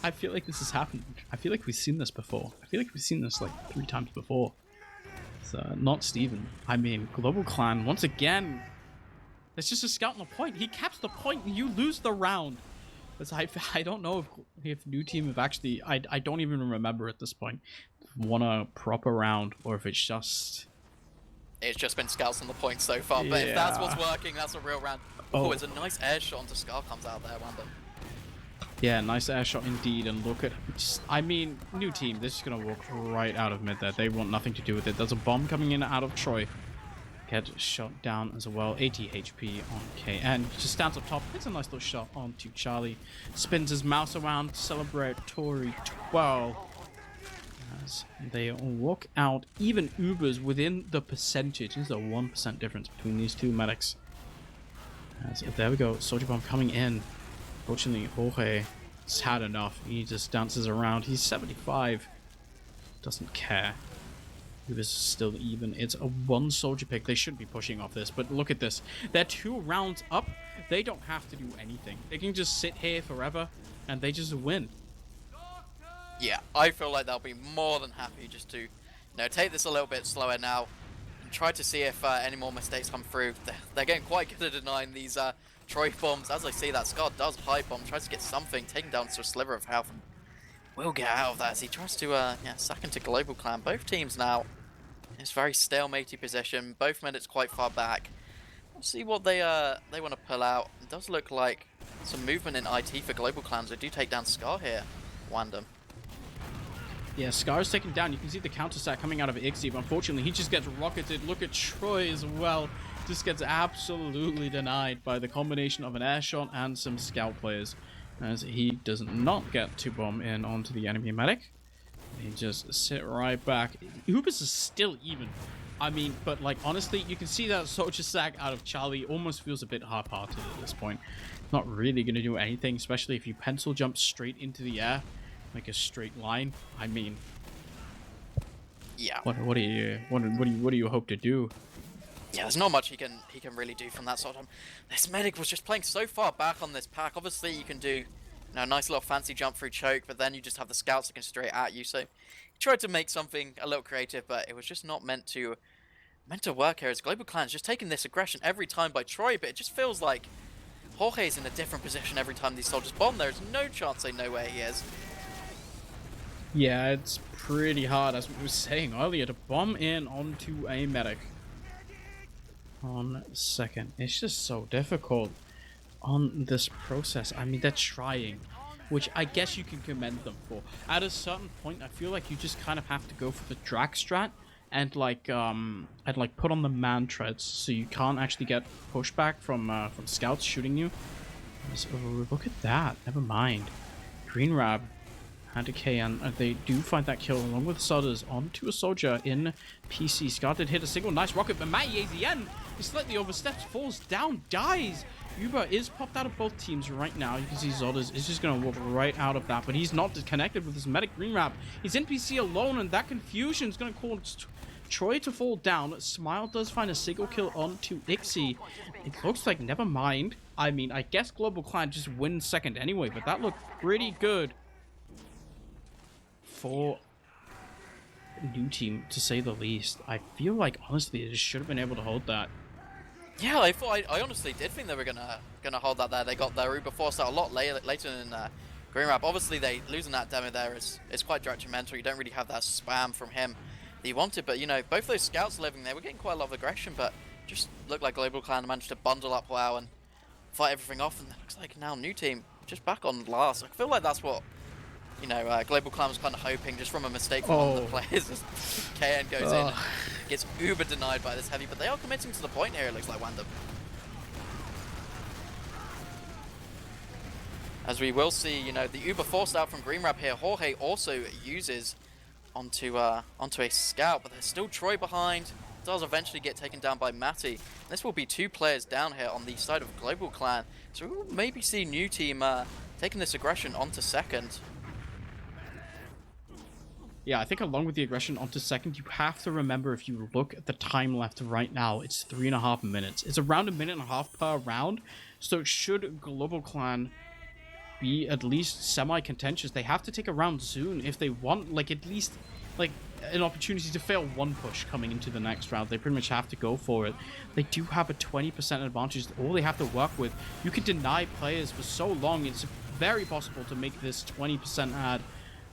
I feel like this has happened. I feel like we've seen this before. I feel like we've seen this like 3 times before. It's not Steven. I mean, GlobalClan, once again, it's just a scout on the point. He caps the point and you lose the round. I don't know if new team have actually, I don't even remember at this point, won a proper round or if it's just It's just been scouts on the point so far, but if that's what's working, that's a real round. Oh, it's a nice air shot onto Scar comes out there, Wandum. Yeah, nice air shot indeed, and look at... I mean, new team, they're just gonna walk right out of mid there. They want nothing to do with it. There's a bomb coming in out of Troy. Get shot down as well. 80 HP on KN. Just stands up top. It's a nice little shot onto Charlie. Spins his mouse around. Celebratory 12. As they walk out. Even Ubers within the percentage. There's a 1% difference between these two medics. As, there we go. Soldier bomb coming in. Fortunately, Jorge has had enough. He just dances around. He's 75. Doesn't care. This is still even. It's a one soldier pick. They should be pushing off this, but look at this. They're 2 rounds up. They don't have to do anything. They can just sit here forever, and they just win. Yeah, I feel like they'll be more than happy just to, take this a little bit slower now and try to see if any more mistakes come through. They're getting quite good at denying these Troy bombs. As I see that, Scott does high bomb, tries to get something, taken down to a sliver of health. Will get out of that as he tries to sack into GlobalClan. Both teams now. It's very stalematy position. Both medics quite far back. We'll see what they want to pull out. It does look like some movement in IT for GlobalClan. They do take down Scar here, Wandum. Yeah, Scar is taken down. You can see the counter stack coming out of Ixie, but unfortunately he just gets rocketed. Look at Troy as well. Just gets absolutely denied by the combination of an air shot and some scout players, as he does not get to bomb in onto the enemy medic. They just sit right back. Ubers is still even. I mean, but like honestly, you can see that soldier sack out of Charlie almost feels a bit half-hearted at this point. Not really going to do anything, especially if you pencil jump straight into the air, like a straight line. I mean, yeah. What do you hope to do? Yeah, there's not much he can really do from that sort of. This medic was just playing so far back on this pack. Obviously, you can do a nice little fancy jump through choke, but then you just have the scouts looking straight at you. So he tried to make something a little creative, but it was just not meant to work here. As GlobalClan's just taking this aggression every time by Troy, but it just feels like Jorge's in a different position every time these soldiers bomb. There's no chance they know where he is. Yeah, it's pretty hard, as we were saying earlier, to bomb in onto a medic. On second, it's just so difficult on this process. I mean, they're trying, which I guess you can commend them for. At a certain point, I feel like you just kind of have to go for the drag strat and put on the man treads so you can't actually get pushback from scouts shooting you. So, look at that. Never mind. Green Rab and a KN, they do find that kill along with Sudders onto a soldier in PC. Scar did hit a single nice rocket, but Matty AZN is slightly oversteps, falls down, dies. Uber is popped out of both teams right now. You can see Zodders is just going to walk right out of that, but he's not connected with his medic Green Rap. He's in PC alone, and that confusion is going to cause Troy to fall down. Smile does find a single kill onto Ixie. It looks like, never mind. I mean, I guess GlobalClan just wins second anyway, but that looked pretty good for new team, to say the least. I feel like, honestly, they just should have been able to hold that. Yeah, I honestly did think they were gonna hold that there. They got their Uber forced out a lot later in Green Rap. Obviously, losing that demo there is quite detrimental. You don't really have that spam from him that you wanted. But both those scouts living there were getting quite a lot of aggression, but just looked like GlobalClan managed to bundle up well and fight everything off. And it looks like now new team just back on last. I feel like that's what GlobalClan was kind of hoping, just from a mistake from one of the players. KN goes in and gets uber denied by this heavy, but they are committing to the point here, it looks like, Wandum. As we will see, the uber forced out from Green Rap here. Jorge also uses onto a scout, but there's still Troy behind. Does eventually get taken down by Matty. This will be 2 players down here on the side of GlobalClan. So we will maybe see new team taking this aggression onto second. Yeah, I think along with the aggression onto second, you have to remember, if you look at the time left right now, it's 3.5 minutes. It's around 1.5 minutes per round. So should GlobalClan be at least semi-contentious, they have to take a round soon if they want, at least, an opportunity to fail one push coming into the next round. They pretty much have to go for it. They do have a 20% advantage. All they have to work with. You can deny players for so long. It's very possible to make this 20% ad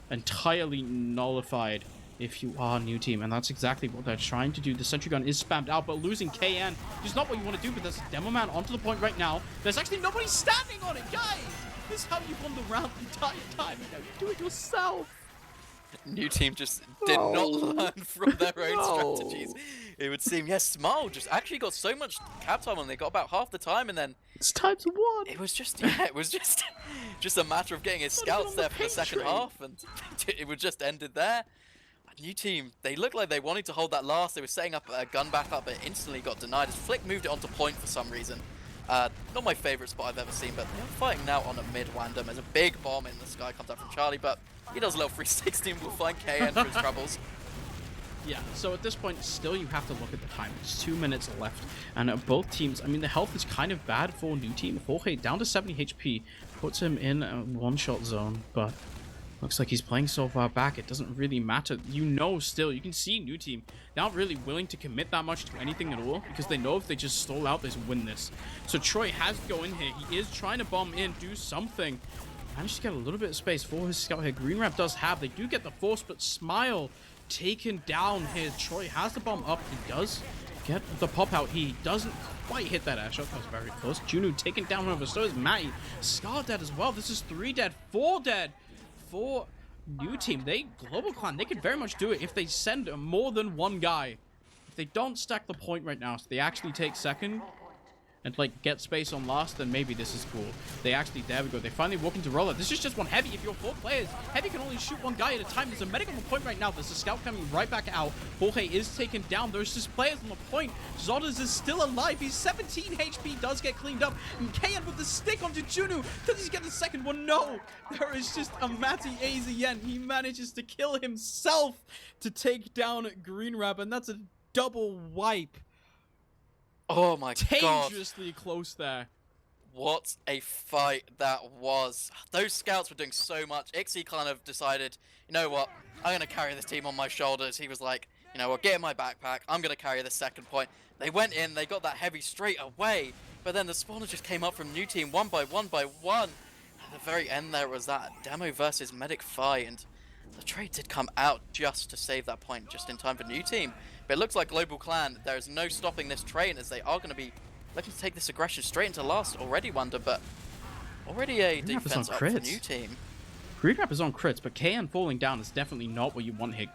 entirely nullified if you are new team, and that's exactly what they're trying to do. The sentry gun is spammed out, but losing KN is not what you want to do, but there's a demo man onto the point right now. There's actually nobody standing on it, guys! This is how you won the round the entire time, you know, you do it yourself. New team just did not learn from their own strategies. It would seem, yes, Smile just actually got so much cap time on, they got about half the time, and then it's time to one. It was just, yeah, it was just a matter of getting his scouts there for the second half, and it would just ended there. New team, they looked like they wanted to hold that last. They were setting up a gun backup, but instantly got denied as Flick moved it onto point for some reason. Not my favorite spot I've ever seen, but they're fighting now on a mid Wandum. There's a big bomb in the sky, comes out from Charlie, but he does a little 360 and will find KN for his troubles. Yeah, so at this point, still you have to look at the time. It's 2 minutes left, and both teams, I mean, the health is kind of bad for new team. Jorge down to 70 HP, puts him in a one-shot zone, but looks like he's playing so far back, it doesn't really matter. You know still, you can see new team not really willing to commit that much to anything at all, because they know if they just stall out, they just win this. So Troy has to go in here. He is trying to bomb in, do something. Managed to get a little bit of space for his scout here. Green Rap does have, they do get the force, but Smile taken down here. Troy has the bomb up. He does get the pop out. He doesn't quite hit that air shot. That was very close. Juno taken down over. So is Matty. Scar dead as well. This is 3 dead, 4 dead for new team. GlobalClan, they could very much do it if they send more than one guy. If they don't stack the point right now, so they actually take second and like get space on last, then maybe this is cool. They actually, there we go, they finally walk into roller. This is just one heavy. If you're 4 players, heavy can only shoot one guy at a time. There's a medic on the point right now. There's a scout coming right back out. Jorge is taken down. There's just players on the point. Zodas is still alive. He's 17 HP, does get cleaned up. And KN with the stick onto Juno. Does he get the second one? No. There is just a Matty AZN. He manages to kill himself to take down Green Rab, and that's a double wipe. Oh my god. Dangerously close there. What a fight that was. Those scouts were doing so much. Ixie kind of decided, you know what, I'm going to carry this team on my shoulders. He was like, you know what, get in my backpack. I'm going to carry the second point. They went in, they got that heavy straight away. But then the spawner just came up from new team one by one by one. At the very end there was that demo versus medic fight. And the trade did come out just to save that point just in time for new team. But it looks like GlobalClan, there is no stopping this train, as they are going to be looking to take this aggression straight into last already, Wonder, but already a defense up for new team. Green Rap is on crits, but KN falling down is definitely not what you want here.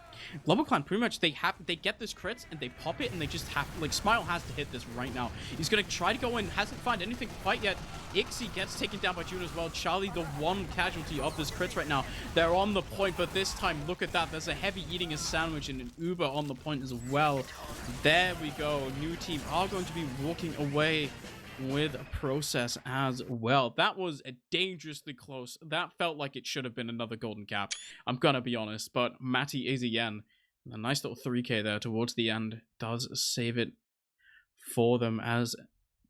GlobalClan pretty much, they get this crits and they pop it, and they just have, like, Smile has to hit this right now. He's gonna try to go in, hasn't found anything quite yet. Ixie gets taken down by June as well. Charlie, the one casualty of this crits right now. They're on the point, but this time, look at that. There's a heavy eating a sandwich and an Uber on the point as well. There we go. New team are going to be walking away with a process as well. That was a dangerously close. That felt like it should have been another golden cap. I'm gonna be honest, but Matty AZN, a nice little 3k there towards the end, does save it for them as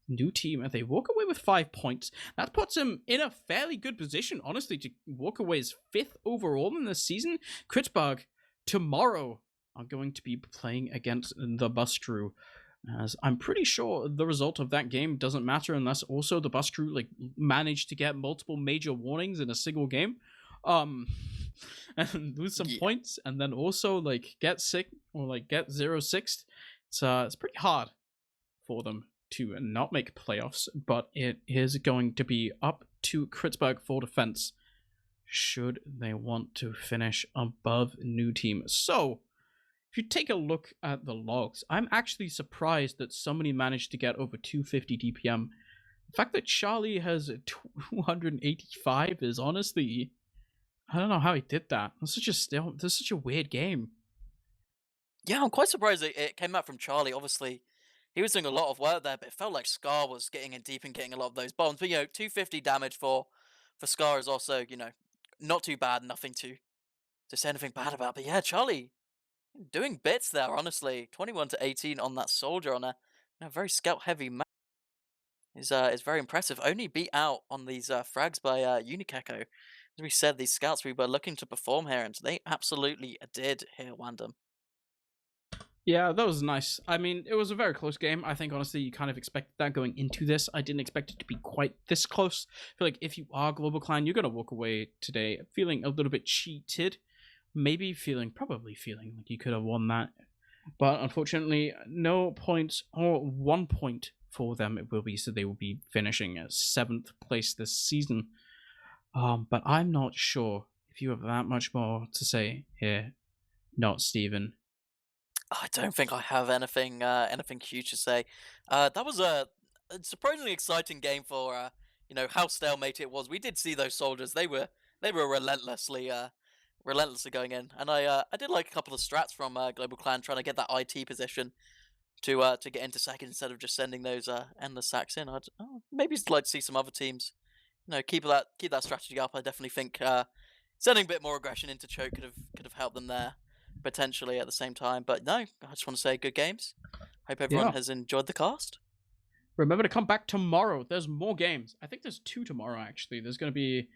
new team. They walk away with 5 points. That puts him in a fairly good position, honestly, to walk away as 5th overall in this season. Kritzberg tomorrow are going to be playing against the bus crew, as I'm pretty sure the result of that game doesn't matter unless also the bus crew like manage to get multiple major warnings in a single game, and lose some points, and then also like get sick or like get 0-6. It's pretty hard for them to not make playoffs, but it is going to be up to Kritzberg for defense should they want to finish above new team. So if you take a look at the logs, I'm actually surprised that somebody managed to get over 250 DPM. The fact that Charlie has 285 is honestly, I don't know how he did that. That's such a weird game. Yeah, I'm quite surprised it came out from Charlie. Obviously, he was doing a lot of work there, but it felt like Scar was getting in deep and getting a lot of those bombs. But, you know, 250 damage for Scar is also, you know, not too bad. Nothing to say anything bad about. But yeah, Charlie doing bits there, honestly. 21-18 on that soldier on a very scout-heavy map is very impressive. Only beat out on these frags by Unikeko. As we said, these scouts we were looking to perform here, and they absolutely did here, Wandum. Yeah, that was nice. I mean, it was a very close game. I think, honestly, you kind of expected that going into this. I didn't expect it to be quite this close. I feel like if you are GlobalClan, you're going to walk away today feeling a little bit cheated. probably feeling like you could have won that. But unfortunately, no points or 1 point for them it will be, so they will be finishing at 7th place this season. But I'm not sure if you have that much more to say here, not Steven. I don't think I have anything huge to say. That was a surprisingly exciting game for how stalemate it was. We did see those soldiers; they were relentlessly going in, and I did like a couple of strats from Global Clan trying to get that IT position to get into second instead of just sending those endless sacks in. Maybe just like to see some other teams, keep that strategy up. I definitely think sending a bit more aggression into choke could have helped them there potentially at the same time. But no, I just want to say good games. Hope everyone Yeah. has enjoyed the cast. Remember to come back tomorrow. There's more games. I think there's 2 tomorrow actually. It's gonna be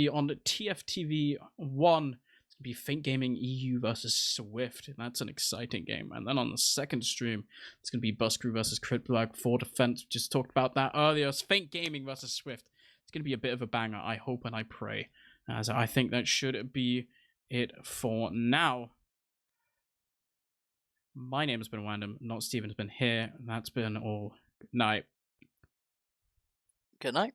on the TFTV 1. It's gonna be Faint Gaming EU versus Swift. That's an exciting game. And then on the second stream, it's gonna be Bus Crew versus Crit Black 4 Defense. Just talked about that earlier. It's Faint Gaming versus Swift. It's gonna be a bit of a banger. I hope and I pray. As I think that should be it for now. My name has been Wandum, not Steven has been here. And that's been all. Good night. Good night.